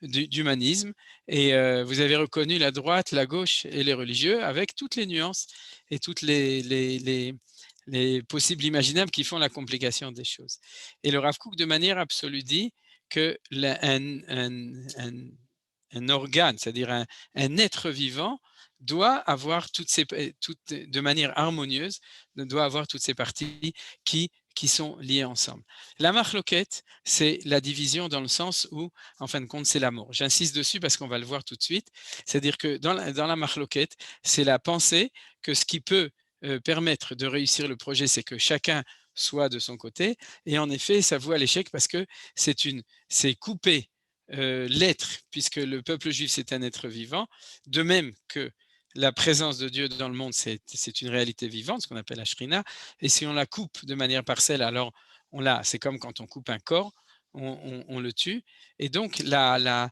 d'humanisme. Et vous avez reconnu la droite, la gauche et les religieux, avec toutes les nuances et toutes les possibles imaginables qui font la complication des choses. Et le Rav Kook, de manière absolue, dit que un organe, c'est-à-dire un être vivant, doit avoir de manière harmonieuse, doit avoir toutes ces parties qui qui sont liés ensemble. La marloquette, c'est la division dans le sens où, en fin de compte, c'est l'amour. J'insiste dessus parce qu'on va le voir tout de suite. C'est-à-dire que dans la marloquette, c'est la pensée que ce qui peut permettre de réussir le projet, c'est que chacun soit de son côté. Et en effet, ça voue à l'échec parce que c'est couper l'être, puisque le peuple juif, c'est un être vivant, de même que la présence de Dieu dans le monde, c'est une réalité vivante, ce qu'on appelle la shrina, et si on la coupe de manière partielle, alors c'est comme quand on coupe un corps, on le tue. Et donc, la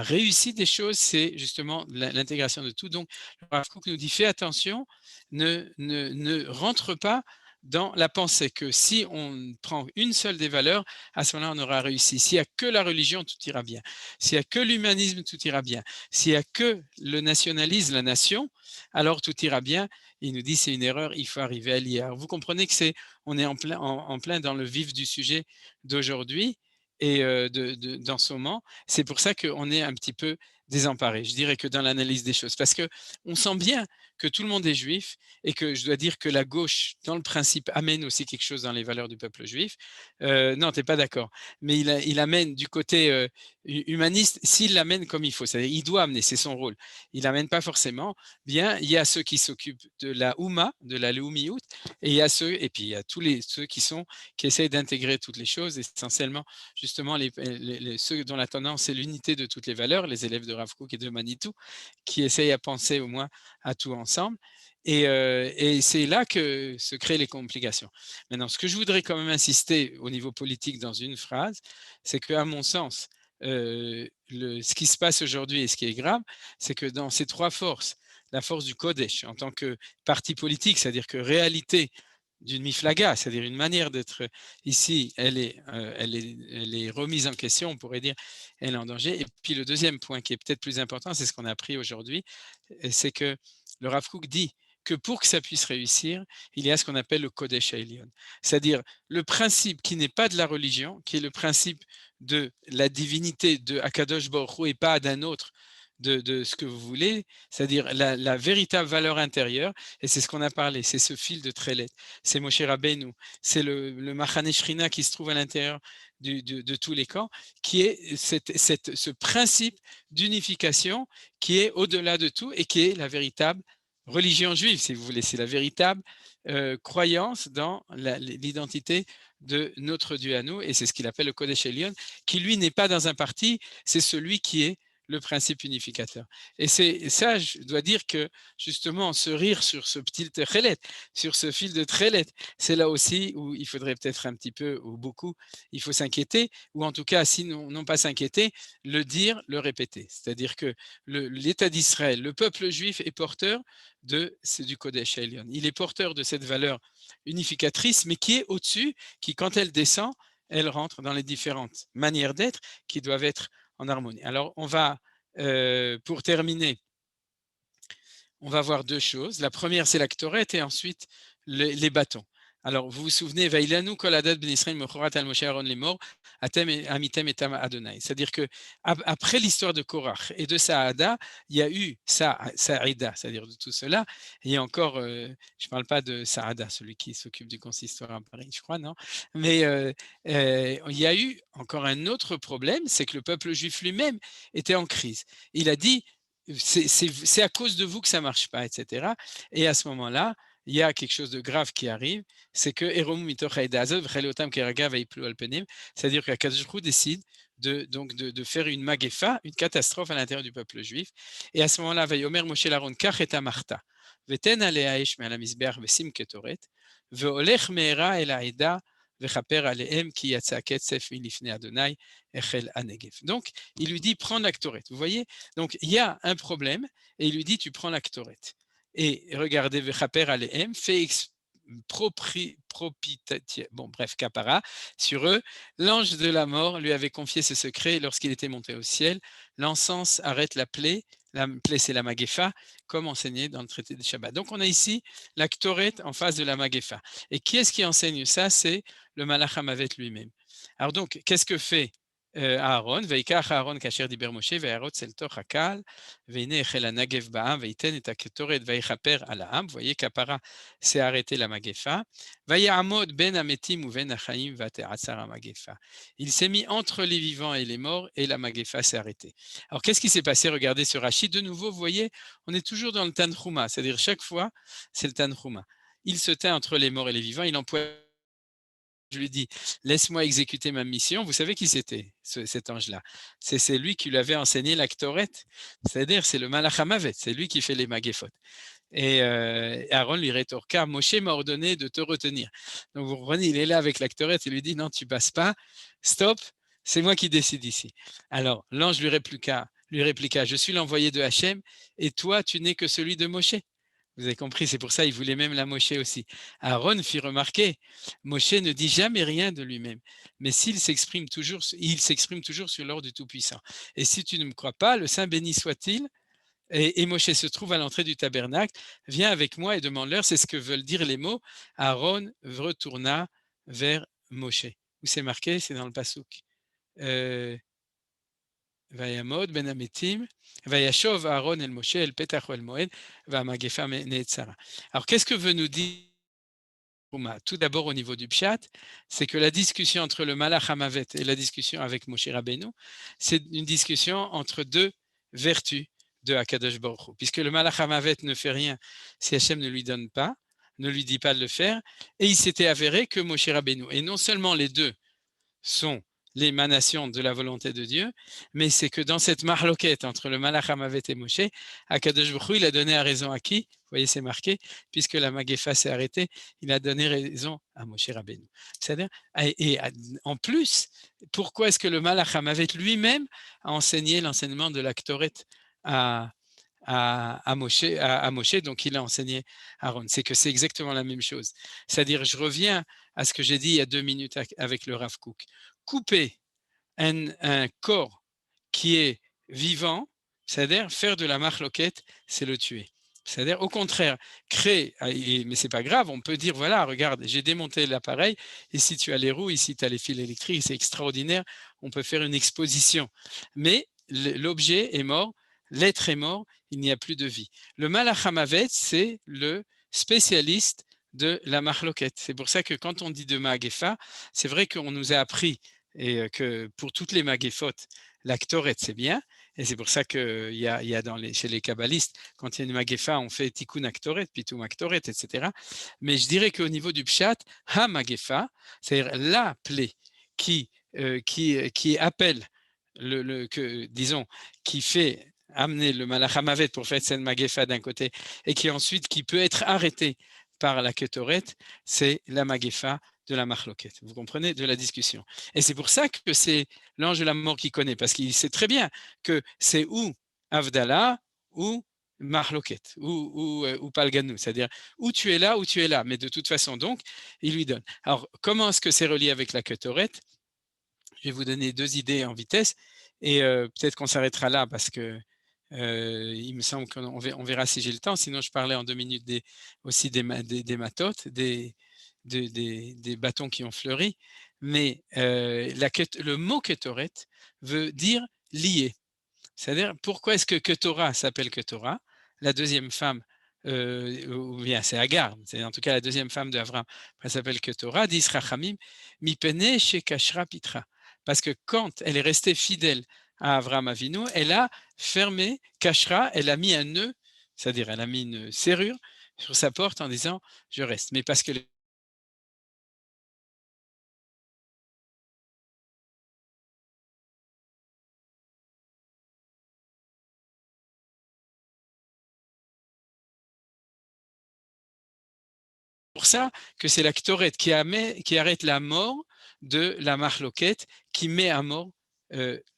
réussite des choses, c'est justement l'intégration de tout. Donc, le Rav Kook nous dit, fais attention, ne rentre pas dans la pensée que si on prend une seule des valeurs, à ce moment-là, on aura réussi. S'il n'y a que la religion, tout ira bien. S'il n'y a que l'humanisme, tout ira bien. S'il n'y a que le nationalisme, la nation, alors tout ira bien. Il nous dit c'est une erreur, il faut arriver à l'IA. Vous comprenez que on est en plein dans le vif du sujet d'aujourd'hui et dans ce moment. C'est pour ça qu'on est un petit peu désemparé, je dirais, que dans l'analyse des choses. Parce qu'on sent bien que tout le monde est juif et que je dois dire que la gauche, dans le principe, amène aussi quelque chose dans les valeurs du peuple juif. Non, tu n'es pas d'accord. Mais il amène du côté humaniste, s'il l'amène comme il faut. C'est-à-dire, il doit amener, c'est son rôle. Il n'amène pas forcément. Bien, il y a ceux qui s'occupent de la Houma, de la Léoumiout, et puis il y a ceux qui essayent d'intégrer toutes les choses, essentiellement, justement, ceux dont la tendance c'est l'unité de toutes les valeurs, les élèves de Rav Kook et de Manitou, qui essayent à penser au moins à tout ensemble. Et c'est là que se créent les complications. Maintenant, ce que je voudrais quand même insister au niveau politique dans une phrase, c'est qu'à mon sens, ce qui se passe aujourd'hui et ce qui est grave, c'est que dans ces trois forces, la force du Kodesh en tant que parti politique, c'est-à-dire que réalité d'une miflaga, c'est-à-dire une manière d'être ici, elle est remise en question, on pourrait dire, elle est en danger. Et puis le deuxième point qui est peut-être plus important, c'est ce qu'on a appris aujourd'hui, c'est que le Rav Kook dit que pour que ça puisse réussir, il y a ce qu'on appelle le Kodesh Elyon, c'est-à-dire le principe qui n'est pas de la religion, qui est le principe de la divinité de Akadosh Baruch Hu et pas d'un autre, de ce que vous voulez, c'est-à-dire la véritable valeur intérieure, et c'est ce qu'on a parlé, c'est ce fil de Trélet, c'est Moshe Rabbeinu, c'est le Machane Shrina qui se trouve à l'intérieur de tous les camps, qui est ce principe d'unification qui est au-delà de tout et qui est la véritable religion juive, si vous voulez, c'est la véritable croyance dans l'identité de notre Dieu à nous, et c'est ce qu'il appelle le Kodesh Elyon, qui lui n'est pas dans un parti, c'est celui qui est le principe unificateur. Et c'est ça, je dois dire que justement, se rire sur ce petit trélet, sur ce fil de trélet, c'est là aussi où il faudrait peut-être un petit peu, ou beaucoup, il faut s'inquiéter, ou en tout cas, sinon non pas s'inquiéter, le dire, le répéter. C'est-à-dire que l'État d'Israël, le peuple juif est porteur c'est du Kodesh Elyon. Il est porteur de cette valeur unificatrice, mais qui est au-dessus, qui quand elle descend, elle rentre dans les différentes manières d'être qui doivent être en harmonie. Alors, on va, pour terminer, on va voir deux choses. La première, c'est la Ktoret et ensuite les bâtons. Alors, vous vous souvenez, Vailanu kol adat ben Israël mechorat al Moshe Aaron lemor, atem amitem etam Adonai. C'est-à-dire que après l'histoire de Korach et de Saada, il y a eu Saïda, c'est-à-dire de tout cela. Et il y a encore, je ne parle pas de Saada, celui qui s'occupe du consistoire à Paris, je crois, non. Mais il y a eu encore un autre problème, c'est que le peuple juif lui-même était en crise. Il a dit, c'est à cause de vous que ça ne marche pas, etc. Et à ce moment-là, il y a quelque chose de grave qui arrive, c'est que c'est-à-dire qu'Akadosh Baruch Hu décide de faire une magéfa, une catastrophe à l'intérieur du peuple juif. Et à ce moment-là, Vayomer Moshe l'Aaron kach et amarta, veten alea esh me'al hamizbeach vesim ketoret, veolech me'era el ha'eda vechaper alehem ki yatsa ketzef milifnei Adonai echel hanegev. Donc, il lui dit prends la Ktoret. Vous voyez? Donc, il y a un problème et il lui dit tu prends la Ktoret. Et regardez, Vechaper Alehem fait bon bref, Kapara, sur eux. L'ange de la mort lui avait confié ce secret lorsqu'il était monté au ciel. L'encens arrête la plaie c'est la Magéfa, comme enseigné dans le traité de Shabbat. Donc on a ici la Ktoret en face de la Magéfa. Et qui est-ce qui enseigne ça? C'est le Malach HaMavet lui-même. Alors donc, qu'est-ce que fait אהרון, ויקח אהרון כאשר דיבר משה, וירוץ אל תוך הקהל, והנה החל הנגב בעם, וייתן את הקטורת ויכפר על העם, voyez qu'Appara s'est arrêté la magéfa, ויעמוד בין המתים ובין החיים, ותעצר המגפה. Il s'est mis entre les vivants et les morts, et la magéfa s'est arrêtée. Alors qu'est-ce qui s'est passé? Regardez ce Rashi, de nouveau, vous voyez, on est toujours dans le Tanhuma, c'est-à-dire chaque fois, c'est le Tanhuma. Il se tait entre les morts et les vivants, il emploie. Je lui dis, laisse-moi exécuter ma mission. Vous savez qui c'était, cet ange-là? C'est lui qui lui avait enseigné la Ktoret, c'est-à-dire c'est le Malach HaMavet, c'est lui qui fait les magéphot. Et Aaron lui rétorqua, Moshe m'a ordonné de te retenir. Donc vous comprenez, il est là avec la Ktoret, il lui dit, non, tu passes pas, stop, c'est moi qui décide ici. Alors l'ange lui répliqua, je suis l'envoyé de Hachem, et toi, tu n'es que celui de Moshe. Vous avez compris, c'est pour ça qu'il voulait même la Moshe aussi. Aaron fit remarquer, Moshe ne dit jamais rien de lui-même, mais il s'exprime toujours sur l'ordre du Tout-Puissant. Et si tu ne me crois pas, le Saint béni soit-il, et Moshe se trouve à l'entrée du tabernacle, viens avec moi et demande-leur, c'est ce que veulent dire les mots, Aaron retourna vers Moshe. Où c'est marqué? C'est dans le Passouk. ויעמוד בין המתים, וישוב אהרון אל משה, אל פתח אוהל מועד, והמגפה נעצרה. Alors, qu'est-ce que veut nous dire tout d'abord au niveau du pshat? C'est que la discussion entre le Malach HaMavet et la discussion avec Moshe Rabbeinu, c'est une discussion entre deux vertus de Akadosh Baruch Hu, puisque le Malach HaMavet ne fait rien si Hachem ne lui donne pas, ne lui dit pas de le faire, et il s'était avéré que Moshe Rabbeinu, et non seulement les deux sont l'émanation de la volonté de Dieu, mais c'est que dans cette marloquette entre le Malach HaMavet et Moshe, Akadosh Baruch Hu, il a donné raison à qui? Vous voyez, c'est marqué, puisque la Magéfa s'est arrêtée, il a donné raison à Moshe Rabbeinu. C'est-à-dire, et en plus, pourquoi est-ce que le Malach HaMavet lui-même a enseigné l'enseignement de la Ktoret à Moshe, donc il a enseigné à Aaron? C'est que c'est exactement la même chose. C'est-à-dire, je reviens à ce que j'ai dit il y a 2 minutes avec le Rav Kook. Couper un corps qui est vivant, c'est-à-dire faire de la marloquette, c'est le tuer. C'est-à-dire, au contraire, créer, mais c'est pas grave, on peut dire, voilà, regarde, j'ai démonté l'appareil, ici tu as les roues, ici tu as les fils électriques, c'est extraordinaire, on peut faire une exposition. Mais l'objet est mort, l'être est mort, il n'y a plus de vie. Le Malach HaMavet, c'est le spécialiste de la marloquette. C'est pour ça que quand on dit de Magéfa, c'est vrai qu'on nous a appris et que pour toutes les magéphotes, la Ktoret, c'est bien. Et c'est pour ça qu'il y a chez les kabbalistes, quand il y a une magéfa, on fait tikkun aktoret, pitum aktoret, etc. Mais je dirais qu'au niveau du pshat, ha magéfa, c'est-à-dire la plaie qui appelle, disons, qui fait amener le Malach HaMavet pour faire cette magéfa d'un côté, et qui peut être arrêté par la Ketoret, c'est la magéfa de la marloquette. Vous comprenez? De la discussion. Et c'est pour ça que c'est l'ange de la mort qui connaît, parce qu'il sait très bien que c'est ou Avdallah ou marloquette, ou Palganou, c'est-à-dire ou tu es là, mais de toute façon, donc, il lui donne. Alors, comment est-ce que c'est relié avec la Ketoret? Je vais vous donner 2 idées en vitesse, et peut-être qu'on s'arrêtera là, parce que il me semble qu'on verra si j'ai le temps, sinon je parlais en 2 minutes aussi des matotes, des bâtons qui ont fleuri, mais le mot Ketoret veut dire lié. C'est-à-dire, pourquoi est-ce que Ketora s'appelle Ketora? La deuxième femme, ou bien c'est Agar, c'est en tout cas la deuxième femme d'Avram, elle s'appelle Ketora, dit Rachamim, Mipene Shekashra Pitra. Parce que quand elle est restée fidèle à Avram Avinu, elle a fermé, Kashra, elle a mis un nœud, c'est-à-dire elle a mis une serrure sur sa porte en disant je reste. Mais parce que pour ça que c'est la Ktoret qui arrête la mort de la marloquette, qui met à mort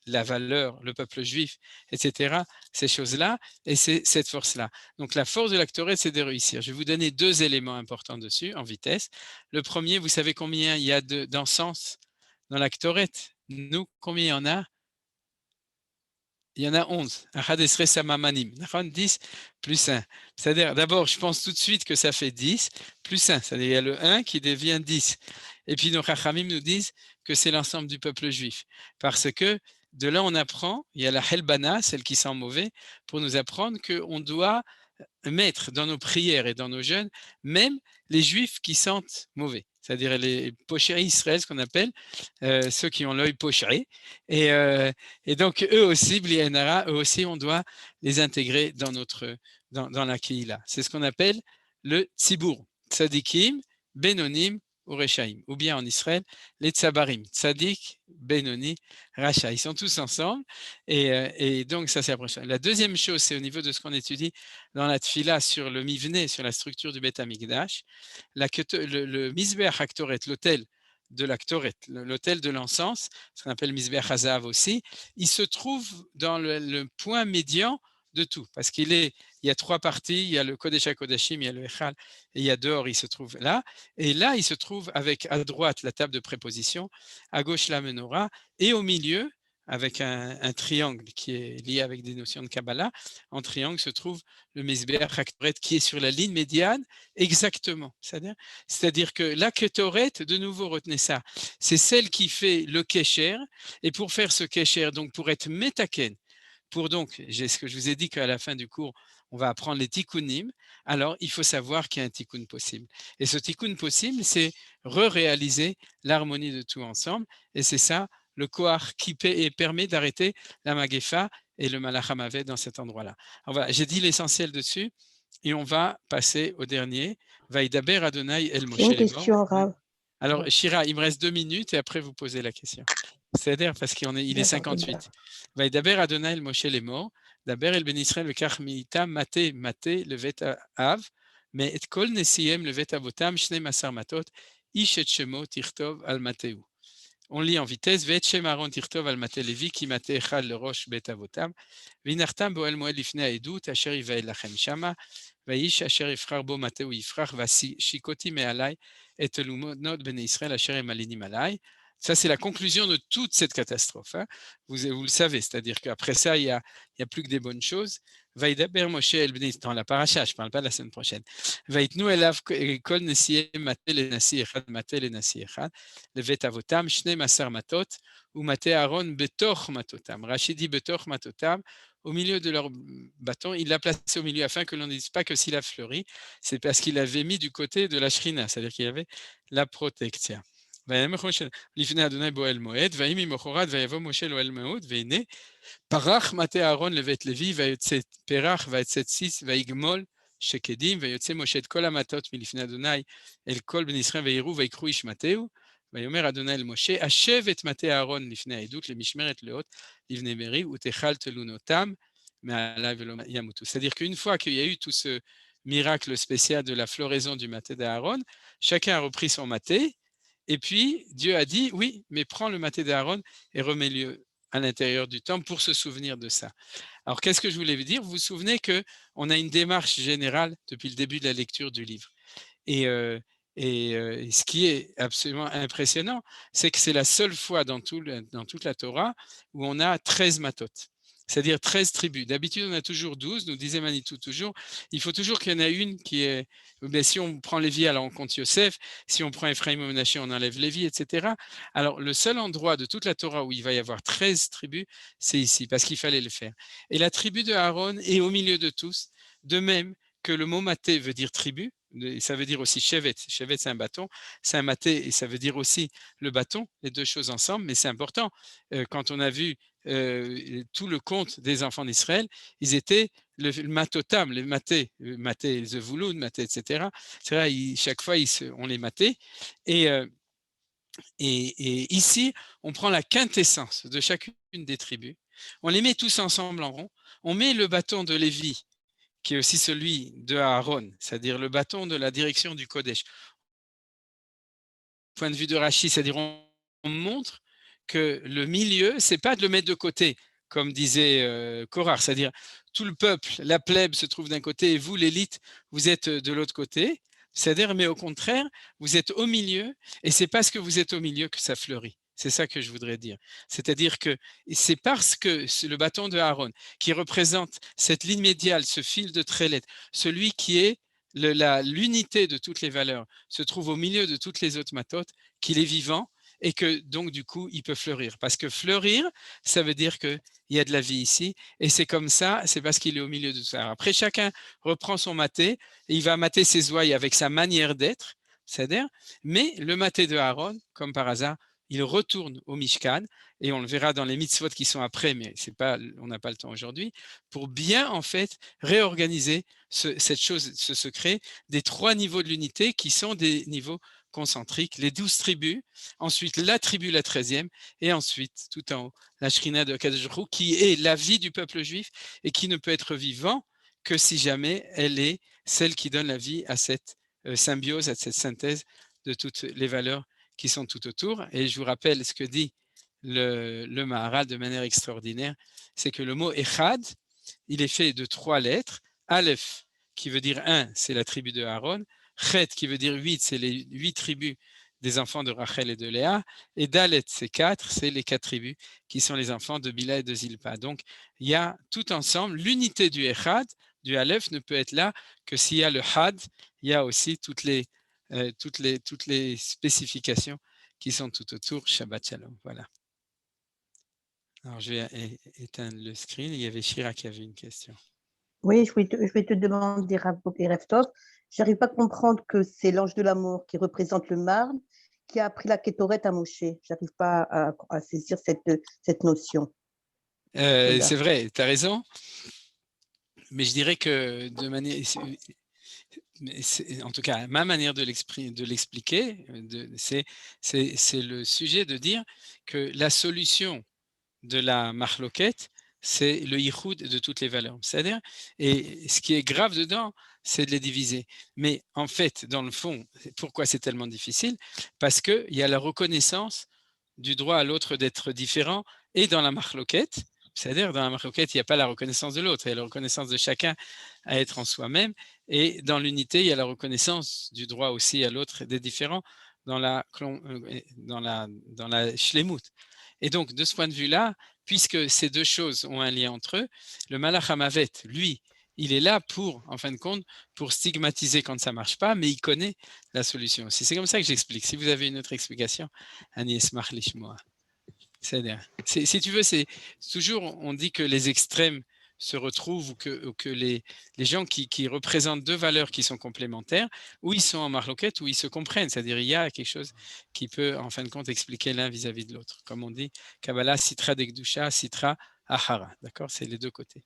la valeur, le peuple juif, etc., ces choses-là, et c'est cette force-là. Donc la force de la Ktoret, c'est de réussir. Je vais vous donner 2 éléments importants dessus, en vitesse. Le premier, vous savez combien il y a d'encens dans la Ktoret? Nous, combien il y en a? Il y en a 11. 10 plus 1. C'est-à-dire, d'abord, je pense tout de suite que ça fait 10 plus 1. C'est-à-dire, il y a le 1 qui devient 10. Et puis, nos Chachamim nous disent que c'est l'ensemble du peuple juif. Parce que de là, on apprend, il y a la helbana, celle qui sent mauvais, pour nous apprendre qu'on doit mettre dans nos prières et dans nos jeûnes, même les juifs qui sentent mauvais, c'est-à-dire les pochés Israël, ce qu'on appelle, ceux qui ont l'œil poché. Et donc, eux aussi, Bli Enara, eux aussi, on doit les intégrer dans la Kehila. C'est ce qu'on appelle le Tzibour, Tzadikim, Benonim, ou Rechaim, ou bien en Israël, les Tzabarim, Tzadik, Benoni, Racha. Ils sont tous ensemble. Et donc, ça, c'est la prochaine. La deuxième chose, c'est au niveau de ce qu'on étudie dans la Tfila sur le Mivne, sur la structure du Beth Amikdash, le Mizbeach HaKtoret, l'autel de la Ktoret, l'autel de l'encens, ce qu'on appelle Mizbeach Hazav aussi, il se trouve dans le point médian de tout, parce il y a trois parties, il y a le Kodesh HaKodashim, il y a le Echal, et il y a dehors, il se trouve là, et là, il se trouve avec à droite la table de préposition, à gauche la menorah, et au milieu, avec un triangle qui est lié avec des notions de Kabbalah, en triangle se trouve le Mizbeach HaKtoret qui est sur la ligne médiane, exactement. C'est-à-dire que la Ketoret, de nouveau, retenez ça, c'est celle qui fait le Kesher, et pour faire ce Kesher, donc pour être Metaken, j'ai ce que je vous ai dit qu'à la fin du cours, on va apprendre les tikkunim. Alors, il faut savoir qu'il y a un tikkun possible. Et ce tikkun possible, c'est réaliser l'harmonie de tout ensemble. Et c'est ça, le koach qui permet d'arrêter la magefa et le malach hamavet dans cet endroit-là. Alors voilà, j'ai dit l'essentiel dessus. Et on va passer au dernier. Vaidaber Adonai El Moshe. J'ai une question, Rav. Alors, Shira, il me reste 2 minutes et après, vous posez la question. C'est-à-dire parce qu'il est 58. Vaidaber Adonai El Moshe Lemor, Daber El Ben Israël Vekach Miita Mate Levet Av, mais et Kol Nesiem Levet Avotam Shnei Masar Matot, Ish et Shemo Tirtov Al Mateu. On lit en vitesse. Ve'et Shem Aaron Tirtov Al Mate Levi Ki Mate Echad Le Rosh Bet Avotam, V'inartam Boel Moed Lifnei Haedut Asher Yivael Lachem Shama, Vayish Asher Yifrach Bo Mateu Yifrach Vashikoti Me'alai et Telumonot Ben Israël Asher Emalinim Alai. Ça, c'est la conclusion de toute cette catastrophe. Hein. Vous le savez, c'est-à-dire qu'après ça, il y a plus que des bonnes choses. Vaidaber Moshe El Bnei, dans la paracha, je ne parle pas de la semaine prochaine. Vaitnu elav kol nesiye maté le nasi echad, maté le nasi echad, levet avotam, shne masar matot, ou maté Aaron betoch matotam. Rachid dit betoch matotam, au milieu de leur bâton, il l'a placé au milieu afin que l'on ne dise pas que s'il a fleuri, c'est parce qu'il avait mis du côté de la shrina, c'est-à-dire qu'il avait la protection. לפני אדוני באוהל מועד, ויהי ממחרת ויבוא משה לאוהל מועד, והנה פרח מטה אהרון לבית לוי, ויוצא פרח ויצא ציץ ויגמול שקדים, ויוצא משה את כל המטות מלפני אדוני אל כל בני ישראל ויראו ויקחו איש מטהו, ויאמר אדוני אל משה, השב את מטה אהרון לפני העדות למשמרת לאות לבני מרי, ותאכל תלונותם מעלי ולא ימותו. C'est-à-dire qu'une fois qu'il y a eu tout ce miracle spécial de la floraison du maté d'Aaron, chacun a repris son maté. Et puis, Dieu a dit, oui, mais prends le maté d'Aaron et remets-le à l'intérieur du temple pour se souvenir de ça. Alors, qu'est-ce que je voulais vous dire? Vous vous souvenez qu'on a une démarche générale depuis le début de la lecture du livre. Et ce qui est absolument impressionnant, c'est que c'est la seule fois dans toute la Torah où on a 13 matot. C'est-à-dire 13 tribus. D'habitude, on a toujours 12, nous disait Manitou toujours. Il faut toujours qu'il y en ait une qui est... Ben, si on prend Lévi, alors on compte Yosef. Si on prend Ephraim et Menaché, on enlève Lévi, etc. Alors, le seul endroit de toute la Torah où il va y avoir 13 tribus, c'est ici, parce qu'il fallait le faire. Et la tribu de Aaron est au milieu de tous, de même que le mot maté veut dire tribu, ça veut dire aussi chevet. Chevet, c'est un bâton. C'est un maté et ça veut dire aussi le bâton, les deux choses ensemble, mais c'est important. Quand on a vu tout le compte des enfants d'Israël, ils étaient le matotam, les matés, zevouloun, maté, etc. C'est vrai, chaque fois, on les matait. Et ici, on prend la quintessence de chacune des tribus. On les met tous ensemble en rond. On met le bâton de Lévi, qui est aussi celui de Aaron, c'est-à-dire le bâton de la direction du Kodesh. Point de vue de Rashi, c'est-à-dire on montre que le milieu, c'est pas de le mettre de côté, comme disait Korach, c'est-à-dire tout le peuple, la plèbe se trouve d'un côté et vous, l'élite, vous êtes de l'autre côté. C'est-à-dire, mais au contraire, vous êtes au milieu et c'est parce que vous êtes au milieu que ça fleurit. C'est ça que je voudrais dire. C'est-à-dire que c'est parce que c'est le bâton de Aaron qui représente cette ligne médiale, ce fil de Trélet, celui qui est l'unité de toutes les valeurs, se trouve au milieu de toutes les autres matotes, qu'il est vivant et que donc du coup il peut fleurir. Parce que fleurir, ça veut dire qu'il y a de la vie ici, et c'est comme ça, c'est parce qu'il est au milieu de tout ça. Après, chacun reprend son maté, et il va mater ses ouailles avec sa manière d'être, c'est-à-dire, mais le maté de Aaron, comme par hasard, il retourne au Mishkan, et on le verra dans les mitzvot qui sont après, mais c'est pas, on n'a pas le temps aujourd'hui, pour bien en fait réorganiser cette chose, ce secret des 3 niveaux de l'unité qui sont des niveaux concentriques, les 12 tribus, ensuite la tribu, la 13e, et ensuite, tout en haut, la Shrina de Kadosh Baruch Hu, qui est la vie du peuple juif et qui ne peut être vivant que si jamais elle est celle qui donne la vie à cette symbiose, à cette synthèse de toutes les valeurs qui sont tout autour. Et je vous rappelle ce que dit le Maharal de manière extraordinaire, c'est que le mot Echad, il est fait de 3 lettres. Aleph, qui veut dire 1, c'est la tribu de Aaron. Chet, qui veut dire 8, c'est les 8 tribus des enfants de Rachel et de Léa. Et Dalet, c'est 4, c'est les 4 tribus qui sont les enfants de Bila et de Zilpa. Donc, il y a tout ensemble, l'unité du Echad, du Aleph, ne peut être là que s'il y a le Had, il y a aussi toutes les spécifications qui sont tout autour. Shabbat Shalom. Voilà. Alors, je vais éteindre le screen. Il y avait Shira qui avait une question. Oui, je vais te demander, Rav Tov, je n'arrive pas à comprendre que c'est l'ange de l'amour qui représente le marne qui a appris la kétorette à Moshe. Je n'arrive pas à saisir cette notion. C'est vrai, tu as raison. Mais je dirais que de manière... en tout cas, ma manière de l'expliquer, c'est le sujet de dire que la solution de la marloquette, c'est le yichud de toutes les valeurs. C'est-à-dire, et ce qui est grave dedans, c'est de les diviser. Mais en fait, dans le fond, pourquoi c'est tellement difficile? Parce qu'il y a la reconnaissance du droit à l'autre d'être différent, et dans la marloquette, c'est-à-dire dans la marloquette, il n'y a pas la reconnaissance de l'autre, il y a la reconnaissance de chacun à être en soi-même, et dans l'unité, il y a la reconnaissance du droit aussi à l'autre d'être différent dans la shlemut. Et donc, de ce point de vue-là, puisque ces deux choses ont un lien entre eux, le Malach HaMavet, lui, il est là pour, en fin de compte, pour stigmatiser quand ça ne marche pas, mais il connaît la solution aussi. C'est comme ça que j'explique. Si vous avez une autre explication, Ani Esmach Lishmoa. Si tu veux, c'est toujours, on dit que les extrêmes se retrouvent ou que les gens qui représentent deux valeurs qui sont complémentaires, ou ils sont en marloquette, ou ils se comprennent. C'est-à-dire, il y a quelque chose qui peut, en fin de compte, expliquer l'un vis-à-vis de l'autre. Comme on dit, Kabbalah, Sitra Dekdusha, Sitra Ahara. D'accord? C'est les deux côtés.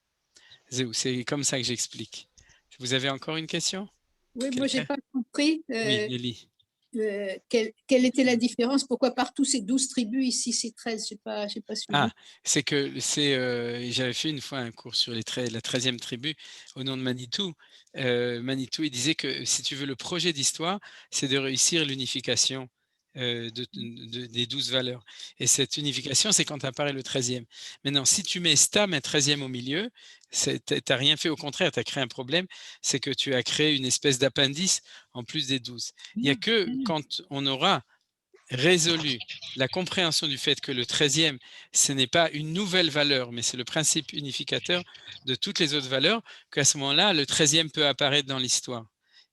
C'est comme ça que j'explique. Vous avez encore une question? Oui, moi, je n'ai pas compris. Oui, Nelly. Quelle était la différence? Pourquoi partout c'est 12 tribus, ici c'est 13? Je n'ai pas suivi. Ah, c'est que j'avais fait une fois un cours sur la 13e tribu au nom de Manitou. Manitou, il disait que si tu veux, le projet d'histoire, c'est de réussir l'unification des 12 valeurs. Et cette unification, c'est quand apparaît le 13e. Maintenant, si tu mets Stam, un 13e au milieu, tu n'as rien fait, au contraire, tu as créé un problème, c'est que tu as créé une espèce d'appendice en plus des 12. Il n'y a que quand on aura résolu la compréhension du fait que le 13e, ce n'est pas une nouvelle valeur, mais c'est le principe unificateur de toutes les autres valeurs, qu'à ce moment-là, le 13e peut apparaître dans l'histoire.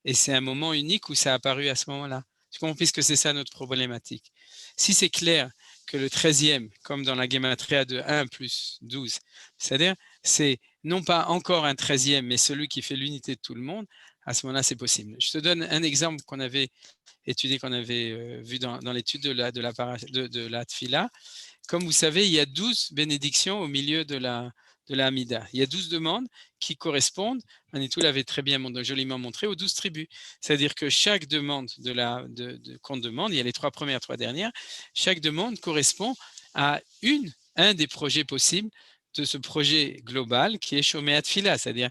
Et c'est un moment unique où ça a apparu à ce moment-là. Tu comprends, puisque c'est ça notre problématique. Si c'est clair que le 13e, comme dans la Gematria de 1 plus 12, c'est-à-dire, c'est non pas encore un 13e, mais celui qui fait l'unité de tout le monde, à ce moment-là, c'est possible. Je te donne un exemple qu'on avait étudié, qu'on avait vu dans l'étude de la Tfila. Comme vous savez, il y a 12 bénédictions au milieu de la Hamida. Il y a 12 demandes qui correspondent, Manitou l'avait très bien joliment montré, aux 12 tribus. C'est-à-dire que chaque demande qu'on demande, il y a les 3 premières, 3 dernières, chaque demande correspond à un des projets possibles de ce projet global qui est Shoméat Tfila, c'est-à-dire,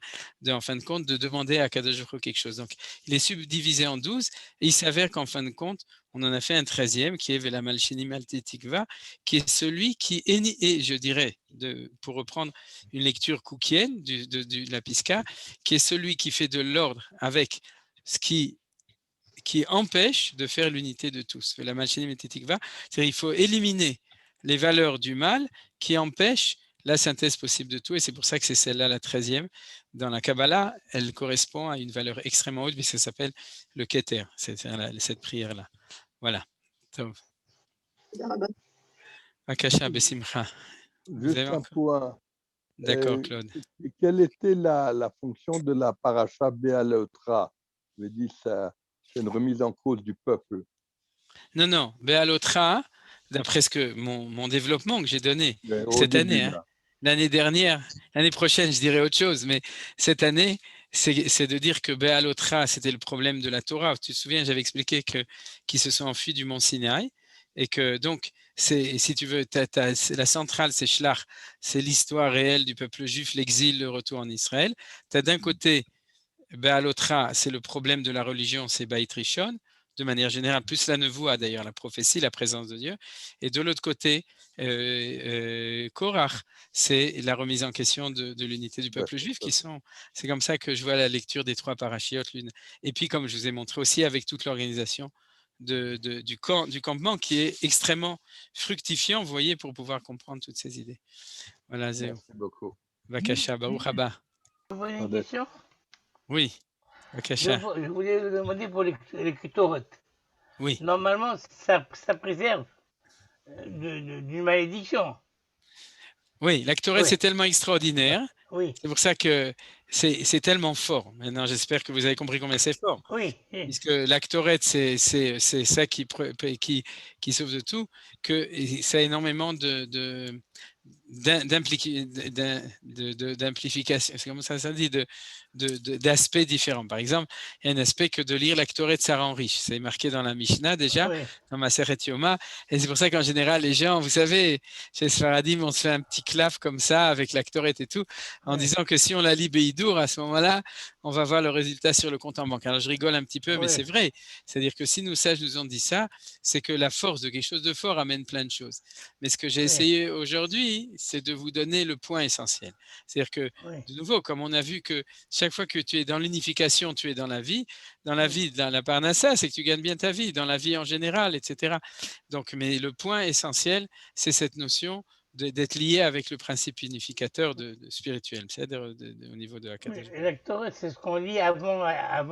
en fin de compte, de demander à Kadosh Baruch Hu quelque chose. Donc, il est subdivisé en 12 et il s'avère qu'en fin de compte, on en a fait un 13e qui est Vela Malchini Maltetikva, qui est celui qui est, je dirais, pour reprendre une lecture koukienne de la Pisca, qui est celui qui fait de l'ordre avec ce qui empêche de faire l'unité de tous. Vela Malchini Maltetikva, c'est-à-dire il faut éliminer les valeurs du mal qui empêchent la synthèse possible de tout, et c'est pour ça que c'est celle-là, la 13e. Dans la Kabbalah, elle correspond à une valeur extrêmement haute, puisque ça s'appelle le Keter, cette prière-là. Voilà. Akasha Bessimcha. Juste avez un encore- point. D'accord, Claude. Quelle était la fonction de la paracha Béalotra? Je veux dire, c'est une remise en cause du peuple. Non, Béalotra, d'après mon développement que j'ai donné Mais au cette début, année, hein, là. l'année dernière, l'année prochaine, je dirais autre chose, mais cette année, c'est de dire que Béalotra, c'était le problème de la Torah. Tu te souviens, j'avais expliqué qu'ils se sont enfuis du mont Sinaï et que donc, si tu veux, la centrale, c'est Shlach, c'est l'histoire réelle du peuple juif, l'exil, le retour en Israël. Tu as d'un côté Béalotra, c'est le problème de la religion, c'est Beit Rishon, de manière générale, plus la nevoua d'ailleurs, la prophétie, la présence de Dieu. Et de l'autre côté, Korach, c'est la remise en question de l'unité du peuple juif. C'est comme ça que je vois la lecture des trois parachiotes. Et puis, comme je vous ai montré aussi, avec toute l'organisation du campement qui est extrêmement fructifiant, vous voyez, pour pouvoir comprendre toutes ces idées. Voilà, Zéo. Merci beaucoup. Vakasha, Baruch haba. Vous voulez une question? Oui, Je Vakasha. voulais vous demander pour les kétorotes. Oui. Normalement, ça préserve d'une malédiction. Oui, l'actorette, Oui. c'est tellement extraordinaire. Oui, C'est pour ça que c'est tellement fort. Maintenant, j'espère que vous avez compris combien c'est fort. oui. Puisque l'actorette, c'est ça qui sauve de tout, que ça a énormément d'amplification, c'est comme ça se dit, d'aspects différents. Par exemple, il y a un aspect que de lire l'actorette, ça rend riche. C'est marqué dans la Mishnah déjà, Oui. dans Maseret Yoma. Et c'est pour ça qu'en général, les gens, vous savez, chez Sfaradim, on se fait un petit claf comme ça avec l'actorette et tout, en disant que si on la lit Beidour, à ce moment-là, on va voir le résultat sur le compte en banque. Alors je rigole un petit peu, mais c'est vrai. C'est-à-dire que si nos sages nous ont dit ça, c'est que la force de quelque chose de fort amène plein de choses. Mais ce que j'ai essayé aujourd'hui, c'est de vous donner le point essentiel. C'est-à-dire que, de nouveau, comme on a vu que chaque fois que tu es dans l'unification, tu es dans la vie de la Parnassa, c'est que tu gagnes bien ta vie, dans la vie en général, etc. Donc, mais le point essentiel, c'est cette notion d'être lié avec le principe unificateur spirituel, c'est-à-dire au niveau de la Kadosh. Oui, l'actorette, c'est ce qu'on lit avant à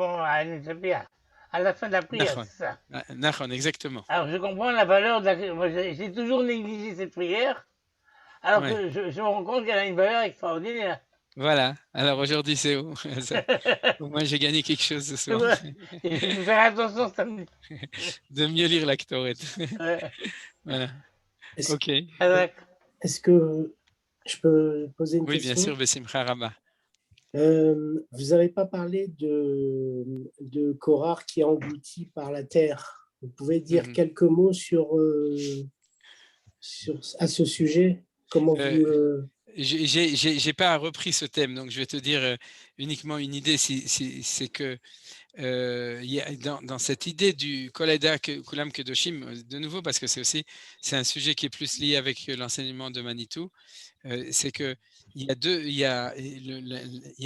la fin de la prière, Nachon. c'est ça. Nachon, exactement. Alors, je comprends la valeur de la... Moi, j'ai toujours négligé cette prière, alors que je me rends compte qu'elle a une valeur extraordinaire. Voilà. Alors aujourd'hui, c'est où au moins, j'ai gagné quelque chose ce soir. Je vais faire attention samedi. De mieux lire l'actorette. Voilà. Ok. Est-ce que je peux poser une question? Oui, bien sûr, Bessimcha Rabba. Vous n'avez pas parlé de Korach qui est englouti par la terre. Vous pouvez dire quelques mots à ce sujet? Comment vous... J'ai pas repris ce thème, donc je vais te dire uniquement une idée, c'est que il y a dans cette idée du Kolaida Kulam Kedoshim, de nouveau parce que c'est un sujet qui est plus lié avec l'enseignement de Manitou, c'est que il y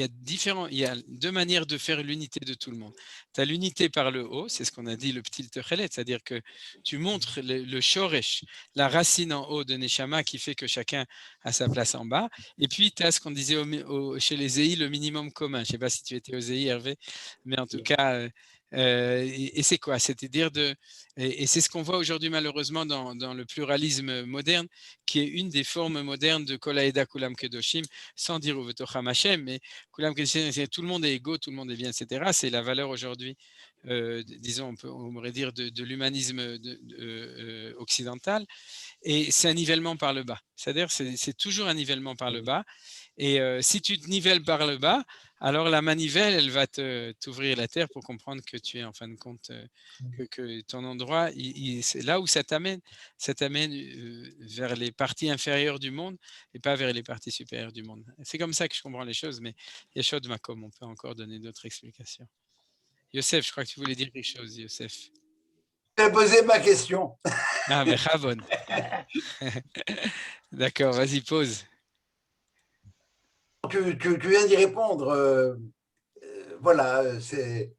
a deux manières de faire l'unité de tout le monde. Tu as l'unité par le haut, c'est ce qu'on a dit le petit Techelet, c'est-à-dire que tu montres le shoresh, la racine en haut de Neshama qui fait que chacun a sa place en bas. Et puis tu as ce qu'on disait chez les EI, le minimum commun. Je ne sais pas si tu étais aux EI, Hervé, mais en tout cas, et c'est quoi? C'est-à-dire et c'est ce qu'on voit aujourd'hui malheureusement dans le pluralisme moderne, qui est une des formes modernes de Kol Haeda Kulam Kedoshim, sans dire Uvetocham Hashem, mais Kulam Kedoshim, c'est tout le monde est égaux, tout le monde est bien, etc. C'est la valeur aujourd'hui, disons, on pourrait dire de l'humanisme occidental, et c'est un nivellement par le bas. C'est-à-dire c'est toujours un nivellement par le bas, et si tu te nivelles par le bas, alors la manivelle, elle va t'ouvrir la terre pour comprendre que tu es en fin de compte, que ton endroit, c'est là où ça t'amène vers les parties inférieures du monde et pas vers les parties supérieures du monde. C'est comme ça que je comprends les choses, mais Yeshod Makom, on peut encore donner d'autres explications. Yosef, je crois que tu voulais dire quelque chose, Yosef. J'ai posé ma question. Ah, mais Chavon. D'accord, vas-y, pose. Tu viens d'y répondre. Voilà, c'est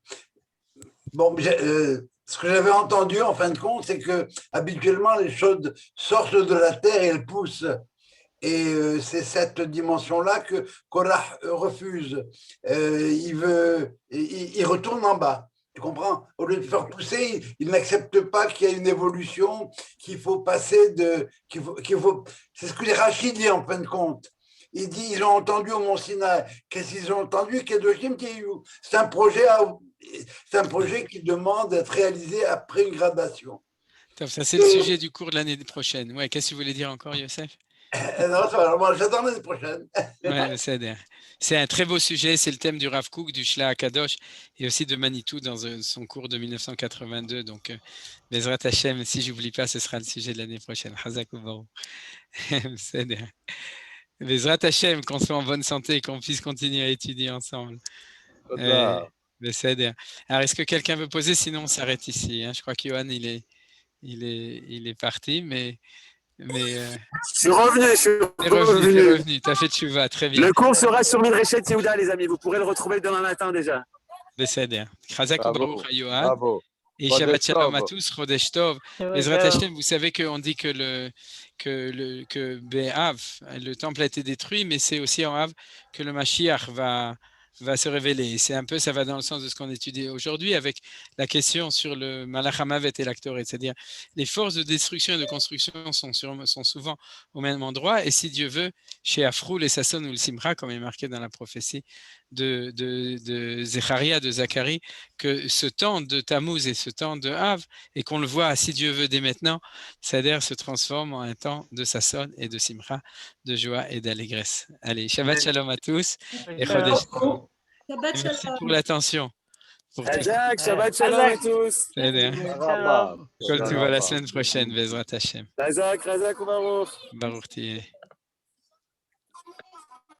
bon. Ce que j'avais entendu en fin de compte, c'est que habituellement les choses sortent de la terre et elles poussent. Et c'est cette dimension-là que Korach refuse. Il retourne en bas. Tu comprends? Au lieu de faire pousser, ils n'acceptent pas qu'il y a une évolution, qu'il faut passer de... C'est ce que les Rachid dit en fin de compte. Il dit, ils ont entendu au Mont Sinaï. Qu'est-ce qu'ils ont entendu? C'est un projet qui demande d'être réalisé après une gradation. Ça, c'est le sujet du cours de l'année prochaine. Ouais, qu'est-ce que tu voulais dire encore, Youssef? Non, ça va, j'attends l'année prochaine. Ouais, c'est un très beau sujet. C'est le thème du Rav Kook, du Shla Kadosh et aussi de Manitou dans son cours de 1982. Donc, Bezrat Hashem, si j'oublie pas, ce sera le sujet de l'année prochaine. Chazak u'Baruch. Bezrat Hashem, qu'on soit en bonne santé et qu'on puisse continuer à étudier ensemble. Alors, est-ce que quelqu'un veut poser? Sinon, on s'arrête ici. Hein. Je crois qu'Yohan, il est parti, mais je suis revenu. Tu as fait tchouva, très bien. Le cours sera sur Midreshet Yehuda, les amis. Vous pourrez le retrouver demain matin déjà. Bravo. Et Shabbat Shalom à tous, Chodesh Tov. Bezrat Hashem, vous savez qu'on dit que Be'av, le temple a été détruit, mais c'est aussi en Av que le Mashiach va se révéler. C'est un peu, ça va dans le sens de ce qu'on étudie aujourd'hui avec la question sur le Malach HaMavet et l'Aktoret, c'est-à-dire les forces de destruction et de construction sont souvent au même endroit, et si Dieu veut, chez Afroul et Sasson ou le Simcha, comme est marqué dans la prophétie de Zecharia, de Zacharie, que ce temps de Tammuz et ce temps de Av, et qu'on le voit, si Dieu veut, dès maintenant, c'est-à-dire se transforme en un temps de Sasson et de Simcha, de joie et d'allégresse. Allez, Shabbat Shalom à tous. Et Chodesh Tov. Merci pour l'attention. Shabbat Shalom à tous. Kol Tova la semaine prochaine, Bezrat Hashem. Razak, Baruch. Baruch Tiye.